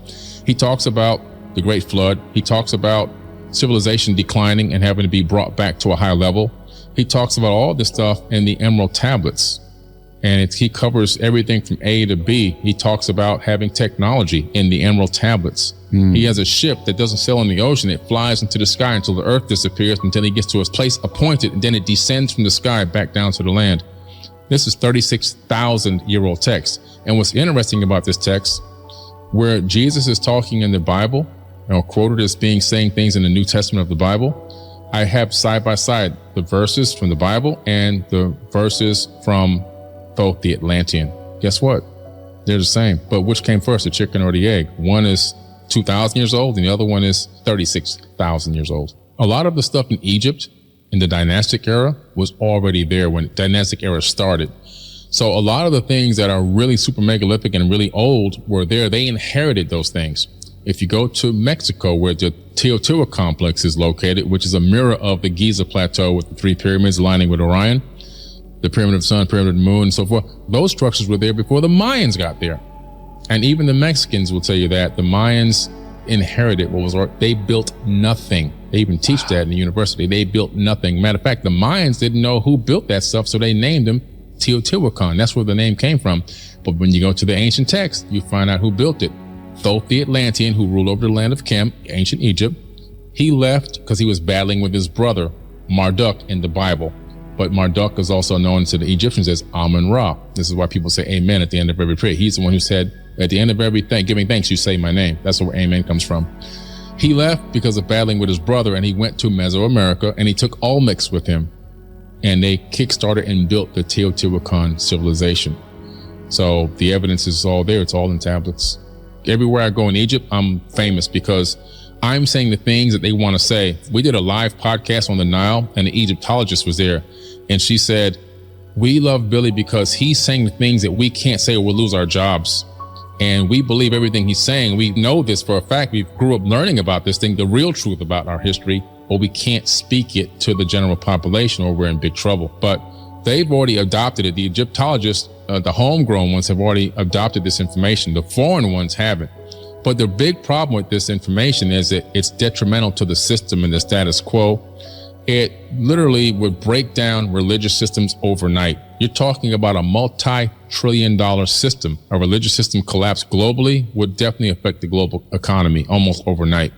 He talks about the Great Flood. He talks about civilization declining and having to be brought back to a high level. He talks about all this stuff in the Emerald Tablets. And he covers everything from A to B. He talks about having technology in the Emerald Tablets. He has a ship that doesn't sail in the ocean. It flies into the sky until the earth disappears, until he gets to a place appointed, and then it descends from the sky back down to the land. This is 36,000-year-old text. And what's interesting about this text, where Jesus is talking in the Bible, quoted as saying things in the New Testament of the Bible, I have side by side the verses from the Bible and the verses from Thoth the Atlantean. Guess what? They're the same. But which came first, the chicken or the egg? One is 2,000 years old and the other one is 36,000 years old. A lot of the stuff in Egypt in the dynastic era was already there when the dynastic era started. So a lot of the things that are really super megalithic and really old were there. They inherited those things. If you go to Mexico, where the Teotihuacan complex is located, which is a mirror of the Giza plateau with the 3 pyramids aligning with Orion, the pyramid of the sun, pyramid of the moon, and so forth. Those structures were there before the Mayans got there. And even the Mexicans will tell you that the Mayans inherited what was, they built nothing. They even teach that in the university. They built nothing. Matter of fact, the Mayans didn't know who built that stuff, so they named them Teotihuacan. That's where the name came from. But when you go to the ancient text, you find out who built it. Thoth the Atlantean, who ruled over the land of Kem, ancient Egypt. He left because he was battling with his brother, Marduk, in the Bible. But Marduk is also known to the Egyptians as Amun-Ra. This is why people say amen at the end of every prayer. He's the one who said, at the end of every giving thanks, you say my name. That's where amen comes from. He left because of battling with his brother, and he went to Mesoamerica, and he took Olmecs with him. And they kickstarted and built the Teotihuacan civilization. So the evidence is all there. It's all in tablets. Everywhere I go in Egypt, I'm famous because I'm saying the things that they want to say. We did a live podcast on the Nile, and the Egyptologist was there. And she said, we love Billy because he's saying the things that we can't say or we'll lose our jobs. And we believe everything he's saying. We know this for a fact. We grew up learning about this thing, the real truth about our history, but we can't speak it to the general population or we're in big trouble. But they've already adopted it. The Egyptologists, the homegrown ones have already adopted this information. The foreign ones haven't. But the big problem with this information is that it's detrimental to the system and the status quo. It literally would break down religious systems overnight. You're talking about a multi-trillion-dollar system. A religious system collapse globally would definitely affect the global economy almost overnight.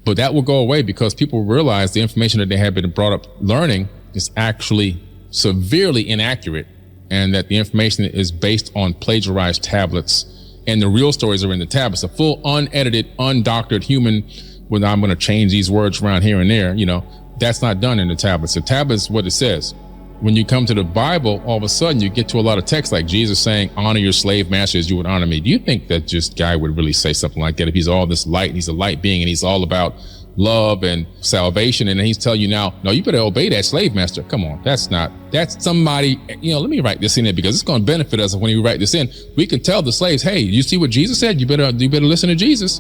But that will go away because people realize the information that they have been brought up learning is actually severely inaccurate, and that the information is based on plagiarized tablets, and the real stories are in the tablets. A full, unedited, undoctored human, when I'm going to change these words around here and there, that's not done in the tablets. The tablets, what it says. When you come to the Bible, all of a sudden you get to a lot of text like Jesus saying, honor your slave master as you would honor me. Do you think that just guy would really say something like that if he's all this light, and he's a light being, and he's all about love and salvation, and he's telling you now, no, you better obey that slave master? Come on, that's somebody, let me write this in there because it's going to benefit us when we write this in. We can tell the slaves, hey, you see what Jesus said? You better listen to Jesus.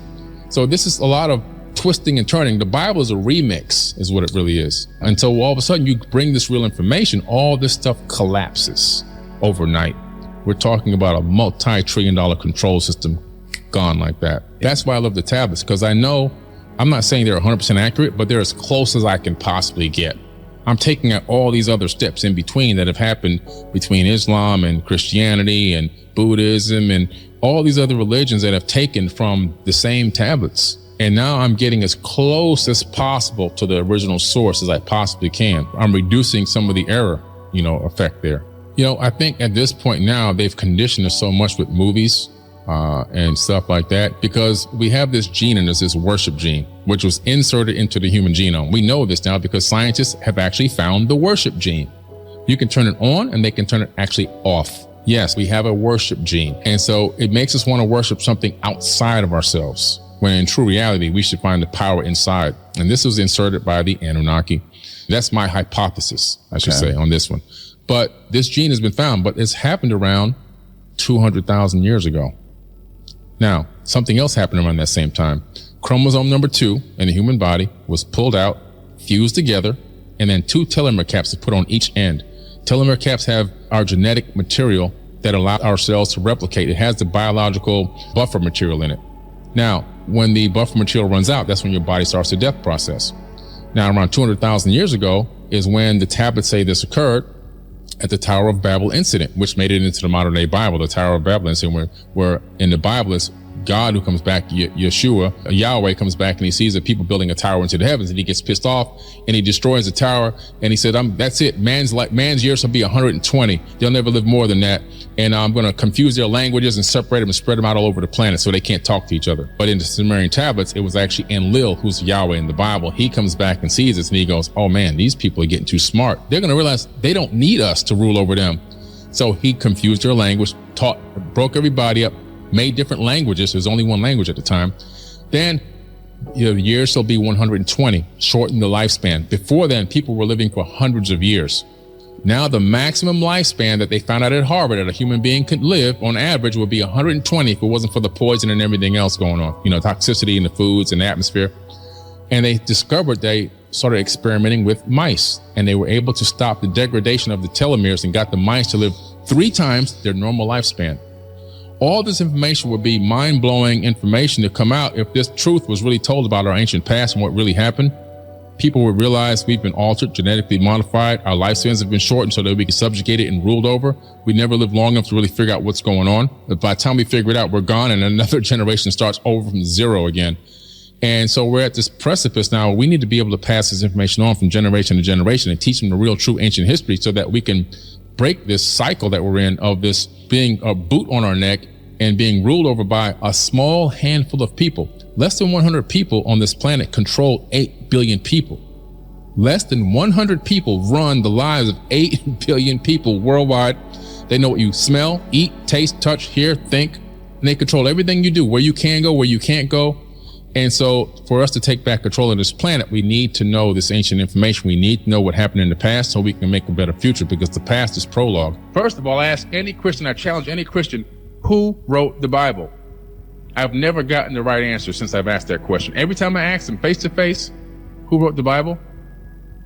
So this is a lot of twisting and turning. The Bible is a remix, is what it really is. Until all of a sudden you bring this real information, all this stuff collapses overnight. We're talking about a multi-trillion-dollar control system gone like that. That's why I love the tablets, because I know, I'm not saying they're 100% accurate, but they're as close as I can possibly get. I'm taking out all these other steps in between that have happened between Islam and Christianity and Buddhism and all these other religions that have taken from the same tablets. And now I'm getting as close as possible to the original source as I possibly can. I'm reducing some of the error, effect there. I think at this point now, they've conditioned us so much with movies and stuff like that, because we have this gene in us, this worship gene, which was inserted into the human genome. We know this now because scientists have actually found the worship gene. You can turn it on and they can turn it actually off. Yes, we have a worship gene. And so it makes us want to worship something outside of ourselves, when in true reality, we should find the power inside. And this was inserted by the Anunnaki. That's my hypothesis, I should say, on this one. But this gene has been found, but it's happened around 200,000 years ago. Now, something else happened around that same time. Chromosome number 2 in the human body was pulled out, fused together, and then 2 telomere caps are put on each end. Telomere caps have our genetic material that allow our cells to replicate. It has the biological buffer material in it. Now, when the buffer material runs out, that's when your body starts the death process. Now, around 200,000 years ago is when the tablets say this occurred at the Tower of Babel incident, which made it into the modern day Bible. The Tower of Babel incident, where in the Bible is God who comes back, Yeshua, Yahweh comes back, and he sees the people building a tower into the heavens, and he gets pissed off and he destroys the tower. And he said, that's it. Man's years will be 120. They'll never live more than that. And I'm going to confuse their languages and separate them and spread them out all over the planet so they can't talk to each other. But in the Sumerian tablets, it was actually Enlil, who's Yahweh in the Bible. He comes back and sees this and he goes, oh man, these people are getting too smart. They're going to realize they don't need us to rule over them. So he confused their language, broke everybody up, made different languages. There's only one language at the time. Then years will be 120, shorten the lifespan. Before then, people were living for hundreds of years. Now the maximum lifespan that they found out at Harvard that a human being could live on average would be 120 if it wasn't for the poison and everything else going on, toxicity in the foods and the atmosphere. And they started experimenting with mice, and they were able to stop the degradation of the telomeres and got the mice to live 3 times their normal lifespan. All this information would be mind-blowing information to come out if this truth was really told about our ancient past and what really happened. People would realize we've been altered, genetically modified. Our lifespans have been shortened so that we can subjugate it and ruled over. We never lived long enough to really figure out what's going on. But by the time we figure it out, we're gone, and another generation starts over from zero again. And so we're at this precipice now. We need to be able to pass this information on from generation to generation and teach them the real, true ancient history so that we can break this cycle that we're in of this being a boot on our neck and being ruled over by a small handful of people. Less than 100 people on this planet control 8 billion people. Less than 100 people run the lives of 8 billion people worldwide. They know what you smell, eat, taste, touch, hear, think, and they control everything you do, where you can go, where you can't go. And so for us to take back control of this planet, we need to know this ancient information. We need to know what happened in the past so we can make a better future, because the past is prologue. First of all, I ask any Christian, I challenge any Christian, who wrote the Bible? I've never gotten the right answer since I've asked that question. Every time I ask them face to face, who wrote the Bible?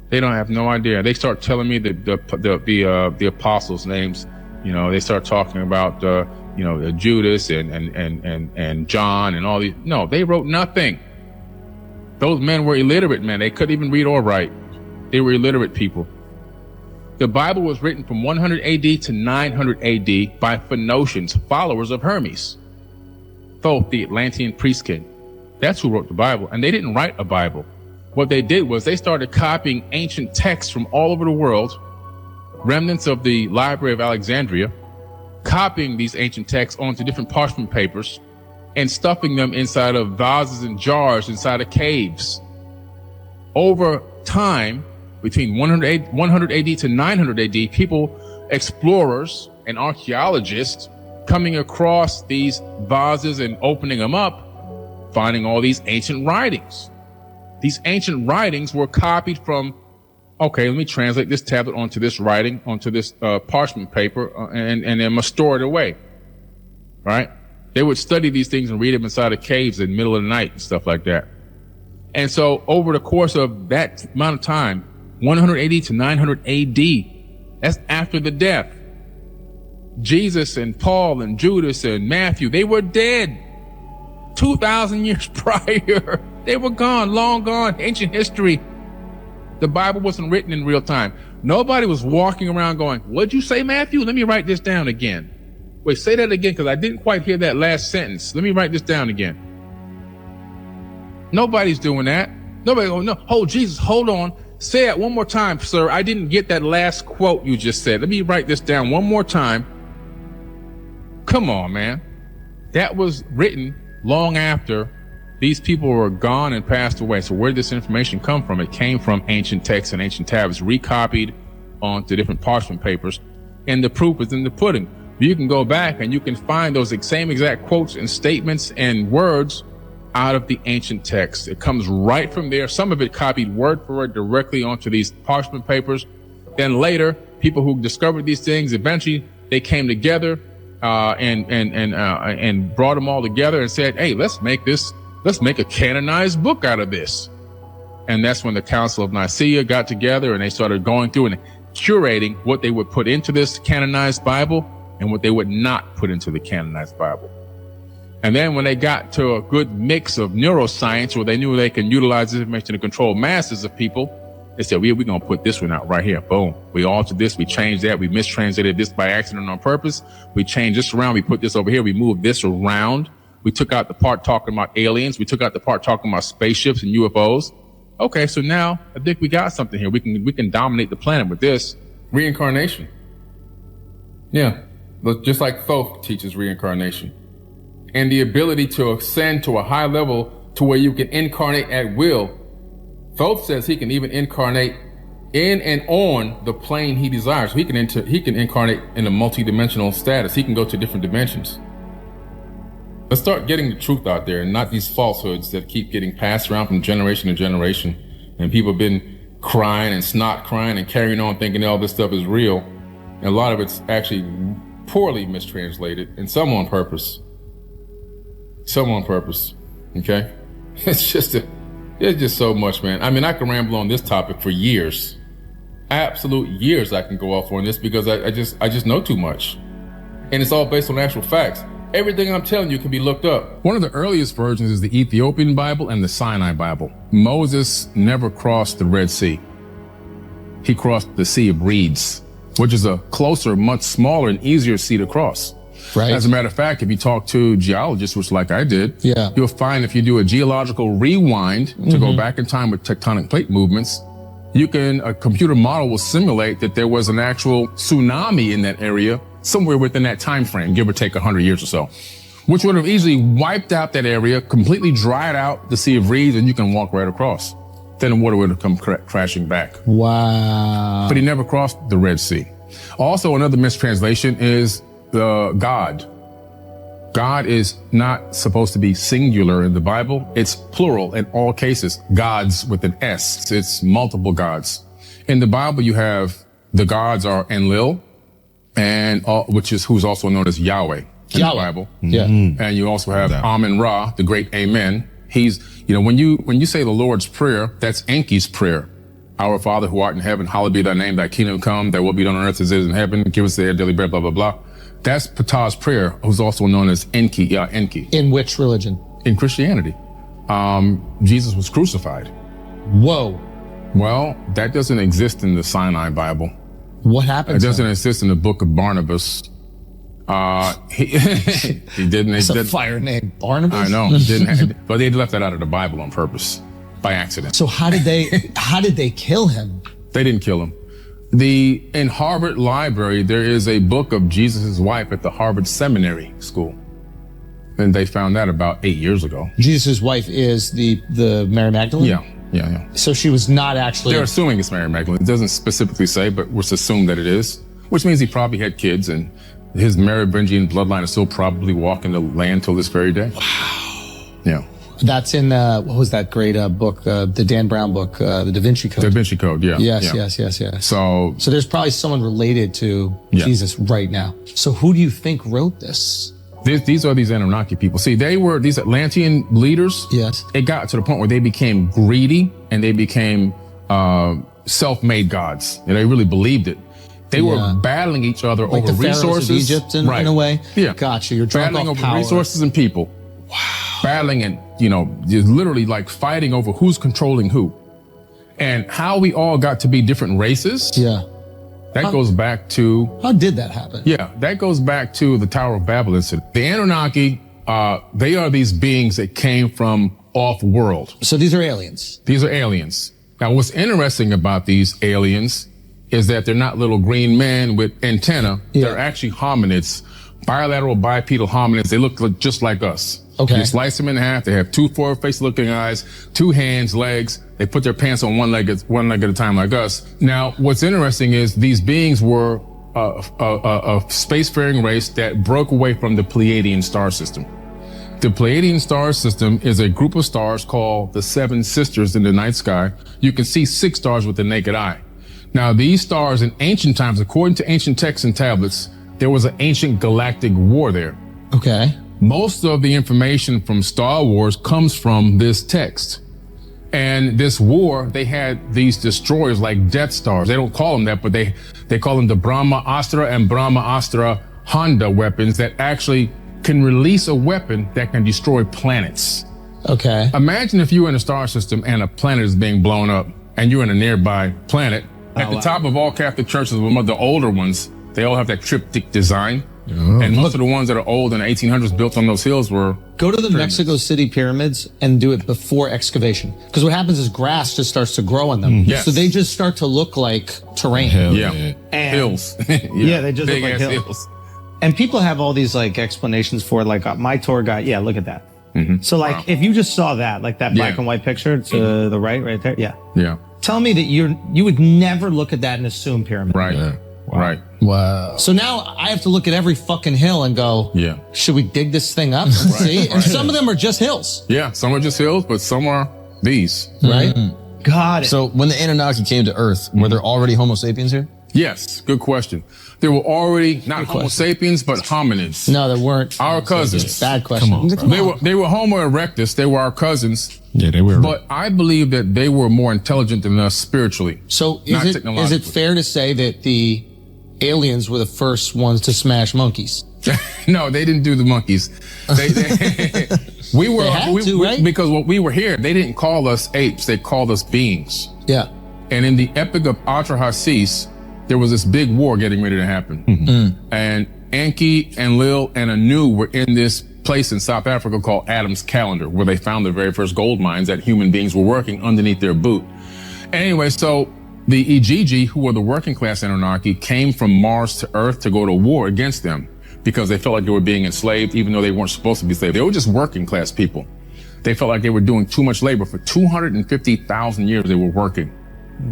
They don't have no idea. They start telling me the apostles' names. They start talking about Judas and John and all these. No, they wrote nothing. Those men were illiterate men. They couldn't even read or write. They were illiterate people. The Bible was written from 100 AD to 900 AD by Phoenicians, followers of Hermes, Thoth, the Atlantean priest king. That's who wrote the Bible, and they didn't write a Bible. What they did was they started copying ancient texts from all over the world, remnants of the Library of Alexandria, copying these ancient texts onto different parchment papers and stuffing them inside of vases and jars inside of caves. Over time, between 100 AD to 900 AD, people, explorers and archaeologists, coming across these vases and opening them up, finding all these ancient writings. These ancient writings were copied from, okay, let me translate this tablet onto this writing, onto this parchment paper, and then must store it away, right? They would study these things and read them inside of caves in the middle of the night and stuff like that. And so over the course of that amount of time, 180 to 900 AD, that's after the death. Jesus and Paul and Judas and Matthew, they were dead 2,000 years prior. They were gone, long gone, ancient history. The Bible wasn't written in real time. Nobody was walking around going, what'd you say, Matthew? Let me write this down again. Wait, say that again, because I didn't quite hear that last sentence. Let me write this down again. Nobody's doing that. Nobody going, no, oh, Jesus, hold on. Say it one more time, sir. I didn't get that last quote you just said. Let me write this down one more time. Come on, man. That was written long after these people were gone and passed away. So where did this information come from? It came from ancient texts and ancient tablets, recopied onto different parchment papers. And the proof is in the pudding. You can go back and you can find those same exact quotes and statements and words out of the ancient text. It comes right from there. Some of it copied word for word directly onto these parchment papers. Then later, people who discovered these things, eventually they came together and brought them all together and said, hey, let's make a canonized book out of this. And that's when the Council of Nicaea got together and they started going through and curating what they would put into this canonized Bible and what they would not put into the canonized Bible. And then when they got to a good mix of neuroscience where they knew they can utilize this information to control masses of people, they said, we're going to put this one out right here. Boom. We altered this. We changed that. We mistranslated this by accident on purpose. We changed this around. We put this over here. We moved this around. We took out the part talking about aliens. We took out the part talking about spaceships and UFOs. Okay, so now I think we got something here. We can dominate the planet with this. Reincarnation. Yeah, just like Thoth teaches reincarnation. And the ability to ascend to a high level to where you can incarnate at will. Thoth says he can even incarnate in and on the plane he desires. He can incarnate in a multi-dimensional status. He can go to different dimensions. Let's start getting the truth out there and not these falsehoods that keep getting passed around from generation to generation. And people have been crying and snot crying and carrying on thinking all this stuff is real. And a lot of it's actually poorly mistranslated and some on purpose. Some on purpose, okay? It's just so much, man. I mean, I can ramble on this topic for years. Absolute years I can go off on this because I just know too much. And it's all based on actual facts. Everything I'm telling you can be looked up. One of the earliest versions is the Ethiopian Bible and the Sinai Bible. Moses never crossed the Red Sea. He crossed the Sea of Reeds, which is a closer, much smaller and easier sea to cross. Right. As a matter of fact, if you talk to geologists, which like I did, you'll find if you do a geological rewind to go back in time with tectonic plate movements, a computer model will simulate that there was an actual tsunami in that area somewhere within that time frame, give or take 100 years or so, which would have easily wiped out that area, completely dried out the Sea of Reeds, and you can walk right across. Then the water would have come crashing back. Wow. But he never crossed the Red Sea. Also, another mistranslation is God. God is not supposed to be singular in the Bible. It's plural in all cases. Gods with an S. It's multiple gods. In the Bible, you have the gods are Enlil, and who's also known as Yahweh in the Bible. Yeah. And you also have Amen-Ra, the great Amen. He's, when you say the Lord's Prayer, that's Enki's prayer. Our Father who art in heaven, hallowed be thy name, thy kingdom come, thy will be done on earth as it is in heaven. Give us the daily bread, blah, blah, blah. That's Ptah's prayer, who's also known as Enki. Enki. In which religion? In Christianity. Jesus was crucified. Whoa. Well, that doesn't exist in the Sinai Bible. What happened? It doesn't exist in the Book of Barnabas. He didn't. It's a fire name, Barnabas. I know. He didn't. But they left that out of the Bible on purpose, by accident. So how did they kill him? They didn't kill him. In Harvard Library, there is a book of Jesus' wife at the Harvard Seminary School. And they found that about 8 years ago. Jesus' wife is the Mary Magdalene? Yeah. So she was not actually... They're assuming it's Mary Magdalene. It doesn't specifically say, but we'll assume that it is, which means he probably had kids, and his Merovingian bloodline is still probably walking the land till this very day. Wow. Yeah. That's in, what was that great book, the Dan Brown book, the Da Vinci Code? Da Vinci Code, yeah. Yes. So there's probably someone related to Jesus right now. So who do you think wrote this? These are these Anunnaki people. See, they were these Atlantean leaders. Yes. It got to the point where they became greedy and they became self-made gods. And they really believed it. They were battling each other like over the resources. Of Egypt in a way. Yeah. Gotcha. You're drunk battling off over power. resources and people. Wow. Battling and, just literally like fighting over who's controlling who. And how we all got to be different races. Yeah. That goes back to... How did that happen? Yeah, that goes back to the Tower of Babel incident. The Anunnaki, they are these beings that came from off-world. So these are aliens? These are aliens. Now, what's interesting about these aliens is that they're not little green men with antenna. Yeah. They're actually hominids, bilateral bipedal hominids. They look just like us. Okay. You slice them in half. They have two forward-facing looking eyes, two hands, legs. They put their pants on one leg at a time like us. Now, what's interesting is these beings were a spacefaring race that broke away from the Pleiadian star system. The Pleiadian star system is a group of stars called the Seven Sisters in the night sky. You can see 6 stars with the naked eye. Now, these stars in ancient times, according to ancient texts and tablets, there was an ancient galactic war there. Okay. Most of the information from Star Wars comes from this text. And this war, they had these destroyers like Death Stars. They don't call them that, but they call them the Brahma-Astra and Brahma-Astra Honda weapons that actually can release a weapon that can destroy planets. Okay. Imagine if you were in a star system and a planet is being blown up and you're in a nearby planet. At the top of all Catholic churches, the older ones, they all have that triptych design. Oh. And most of the ones that are old in the 1800s built on those hills were... Go to the Mexico City pyramids and do it before excavation. Because what happens is grass just starts to grow on them. Yes. So they just start to look like terrain. Yeah. And hills. Yeah, they just big look like ass hills. And people have all these like explanations for it. Like my tour guide, look at that. Mm-hmm. So like if you just saw that, like that black and white picture to the right there. Yeah. Yeah. Tell me that you would never look at that and assume pyramid. Right. Yeah. Wow. Right. Wow. So now I have to look at every fucking hill and go, should we dig this thing up and see? And some of them are just hills. Yeah, some are just hills, but some are these. Right? Got it. So when the Anunnaki came to Earth, were there already Homo sapiens here? Yes, good question. There were already not Homo sapiens, but hominids. No, there weren't. Our cousins. Bad question. They were Homo erectus. They were our cousins. Yeah, they were. But I believe that they were more intelligent than us spiritually. So is it fair to say that the aliens were the first ones to smash monkeys? No, they didn't do the monkeys. We were right? Because when we were here, they didn't call us apes. They called us beings. Yeah. And in the Epic of Atrahasis, there was this big war getting ready to happen. Mm-hmm. And Enki and Lil and Anu were in this place in South Africa called Adam's Calendar, where they found the very first gold mines that human beings were working underneath their boot. Anyway, so the Ijiji, who were the working class Anunnaki, came from Mars to Earth to go to war against them because they felt like they were being enslaved, even though they weren't supposed to be enslaved. They were just working class people. They felt like they were doing too much labor. For 250,000 years, they were working.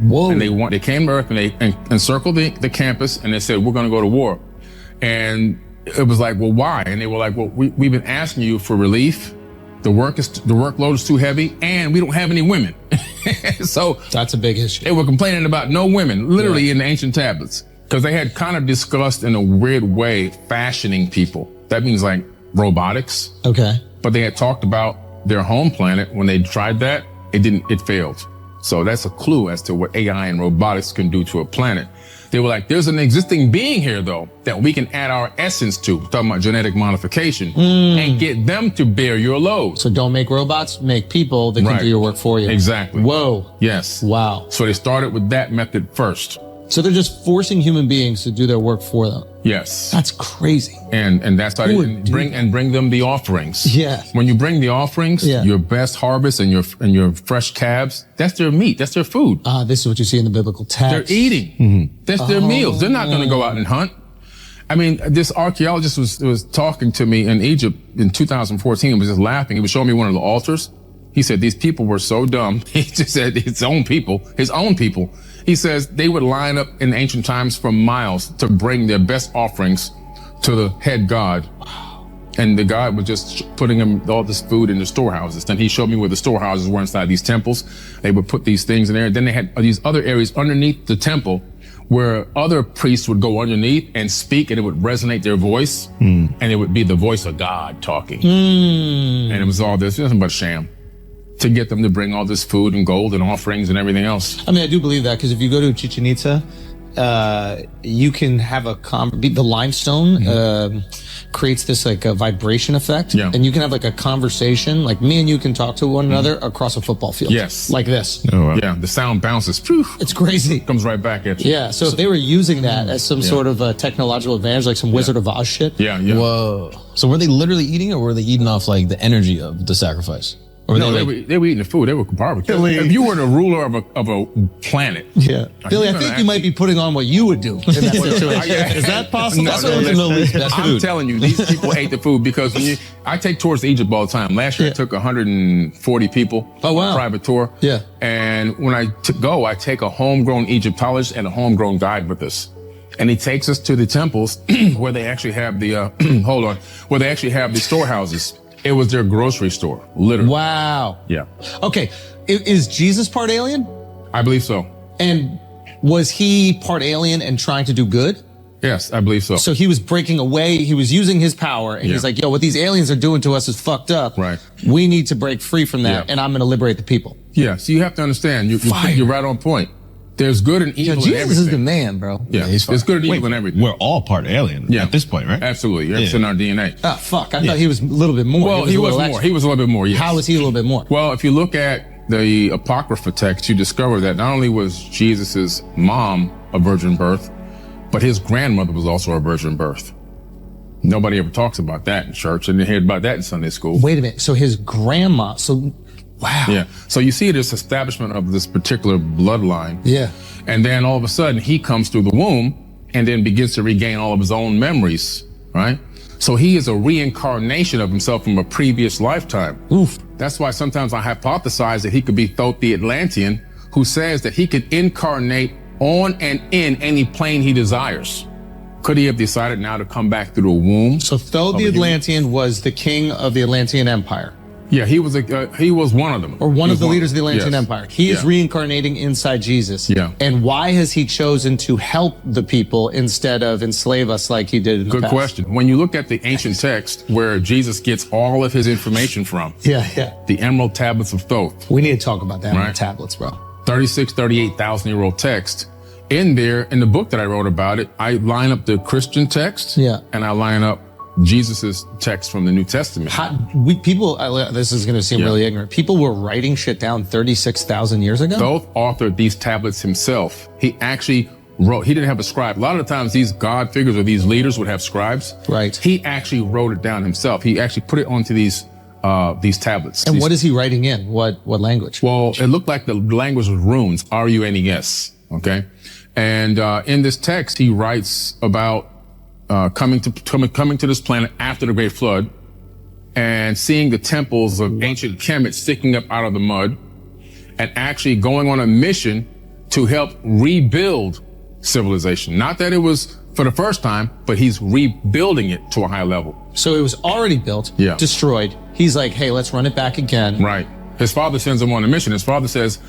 Whoa. And they came to Earth and they encircled the campus and they said, we're going to go to war. And it was like, well, why? And they were like, well, we've been asking you for relief. The workload is too heavy and we don't have any women. So that's a big issue. They were complaining about no women, literally in the ancient tablets, because they had kind of discussed in a weird way fashioning people. That means like robotics. Okay. But they had talked about their home planet. When they tried that, it failed. So that's a clue as to what AI and robotics can do to a planet. They were like, there's an existing being here, though, that we can add our essence to, talking about genetic modification, and get them to bear your load. So don't make robots, make people that can do your work for you. Exactly. Whoa. Yes. Wow. So they started with that method first. So they're just forcing human beings to do their work for them. Yes. That's crazy. And that's how they bring them the offerings. Yeah. When you bring the offerings, your best harvest and your fresh calves, that's their meat. That's their food. This is what you see in the biblical text. They're eating. That's their meals. They're not going to go out and hunt. I mean, this archaeologist was talking to me in Egypt in 2014 and was just laughing. He was showing me one of the altars. He said, these people were so dumb. He just said his own people. He says they would line up in ancient times for miles to bring their best offerings to the head god. And the god was just putting them all this food in the storehouses. Then he showed me where the storehouses were inside these temples. They would put these things in there. Then they had these other areas underneath the temple where other priests would go underneath and speak, and it would resonate their voice. And it would be the voice of God talking. And it was all this, nothing but sham, to get them to bring all this food and gold and offerings and everything else. I mean, I do believe that, because if you go to Chichen Itza, you can have the limestone creates this like a vibration effect, and you can have like a conversation, like me and you can talk to one another across a football field. Yes. Like this. Oh, wow. Yeah, the sound bounces. It's crazy. Comes right back at you. Yeah, so if they were using that as some sort of a technological advantage, like some Wizard of Oz shit. Yeah. Whoa. So were they literally eating, or were they eating off like the energy of the sacrifice? Or No, they were eating the food. They were barbecuing. If you were the ruler of a planet. Yeah. Billy, I think you might be putting on what you would do in that situation. Is that possible? I'm telling you, these people ate the food because I take tours to Egypt all the time. Last year I took 140 people on a private tour. Yeah. And when I go, I take a homegrown Egyptologist and a homegrown guide with us. And he takes us to the temples where they actually have the, where they actually have the storehouses. It was their grocery store, literally. Wow. Yeah. Okay. Is Jesus part alien? I believe so. And was he part alien and trying to do good? Yes, I believe so. So he was breaking away. He was using his power, and he's like, yo, what these aliens are doing to us is fucked up. Right. We need to break free from that, and I'm going to liberate the people. Yeah. So you have to understand, you're right on point. There's good and evil in everything. Jesus is the man, bro. Yeah, there's good and evil in everything. We're all part alien at this point, right? Absolutely. It's in our DNA. Ah, fuck. I thought he was a little bit more. Well, he was more. He was a little bit more, yes. How was he a little bit more? Well, if you look at the Apocrypha text, you discover that not only was Jesus's mom a virgin birth, but his grandmother was also a virgin birth. Nobody ever talks about that in church, and they hear about that in Sunday school. Wait a minute. So his grandma, wow. Yeah. So you see this establishment of this particular bloodline. Yeah. And then all of a sudden he comes through the womb and then begins to regain all of his own memories, right? So he is a reincarnation of himself from a previous lifetime. Oof. That's why sometimes I hypothesize that he could be Thoth the Atlantean, who says that he could incarnate on and in any plane he desires. Could he have decided now to come back through the womb? So Thoth the Atlantean was the king of the Atlantean Empire. Yeah, he was one of them. Or one of the leaders of the Atlantean Empire. He is reincarnating inside Jesus. Yeah. And why has he chosen to help the people instead of enslave us like he did in the past? Good question. When you look at the ancient text where Jesus gets all of his information from, the Emerald Tablets of Thoth. We need to talk about that on the tablets, bro. 38,000-year-old text. In there, in the book that I wrote about it, I line up the Christian text and I line up Jesus's text from the New Testament. This is going to seem really ignorant. People were writing shit down 36,000 years ago? Thoth authored these tablets himself. He actually wrote, he didn't have a scribe. A lot of the times these God figures or these leaders would have scribes. Right. He actually wrote it down himself. He actually put it onto these tablets. And what is he writing in? What language? Well, it looked like the language was runes, R-U-N-E-S. Okay. And in this text, he writes about coming to this planet after the Great Flood and seeing the temples of ancient Kemet sticking up out of the mud and actually going on a mission to help rebuild civilization. Not that it was for the first time, but he's rebuilding it to a high level. So it was already built, destroyed. He's like, hey, let's run it back again. Right. His father sends him on a mission. His father says,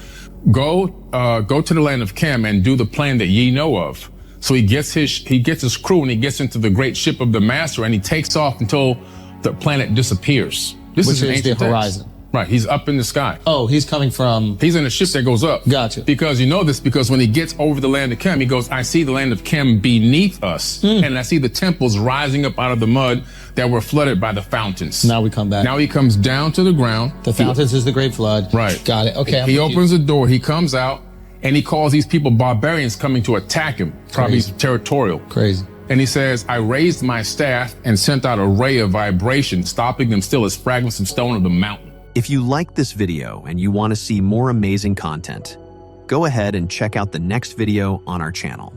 go to the land of Chem and do the plan that ye know of. So he gets his crew and he gets into the great ship of the master and he takes off until the planet disappears. This is the horizon. Right. He's up in the sky. Oh, he's coming from. He's in a ship that goes up. Gotcha. Because you know this, because when he gets over the land of Chem, he goes, I see the land of Chem beneath us. And I see the temples rising up out of the mud that were flooded by the fountains. Now we come back. Now he comes down to the ground. The fountains is the great flood. Right. Got it. Okay. He opens the door. He comes out and he calls these people barbarians coming to attack him. Probably territorial. Crazy. And he says, I raised my staff and sent out a ray of vibration, stopping them still as fragments of stone of the mountain. If you like this video and you want to see more amazing content, go ahead and check out the next video on our channel.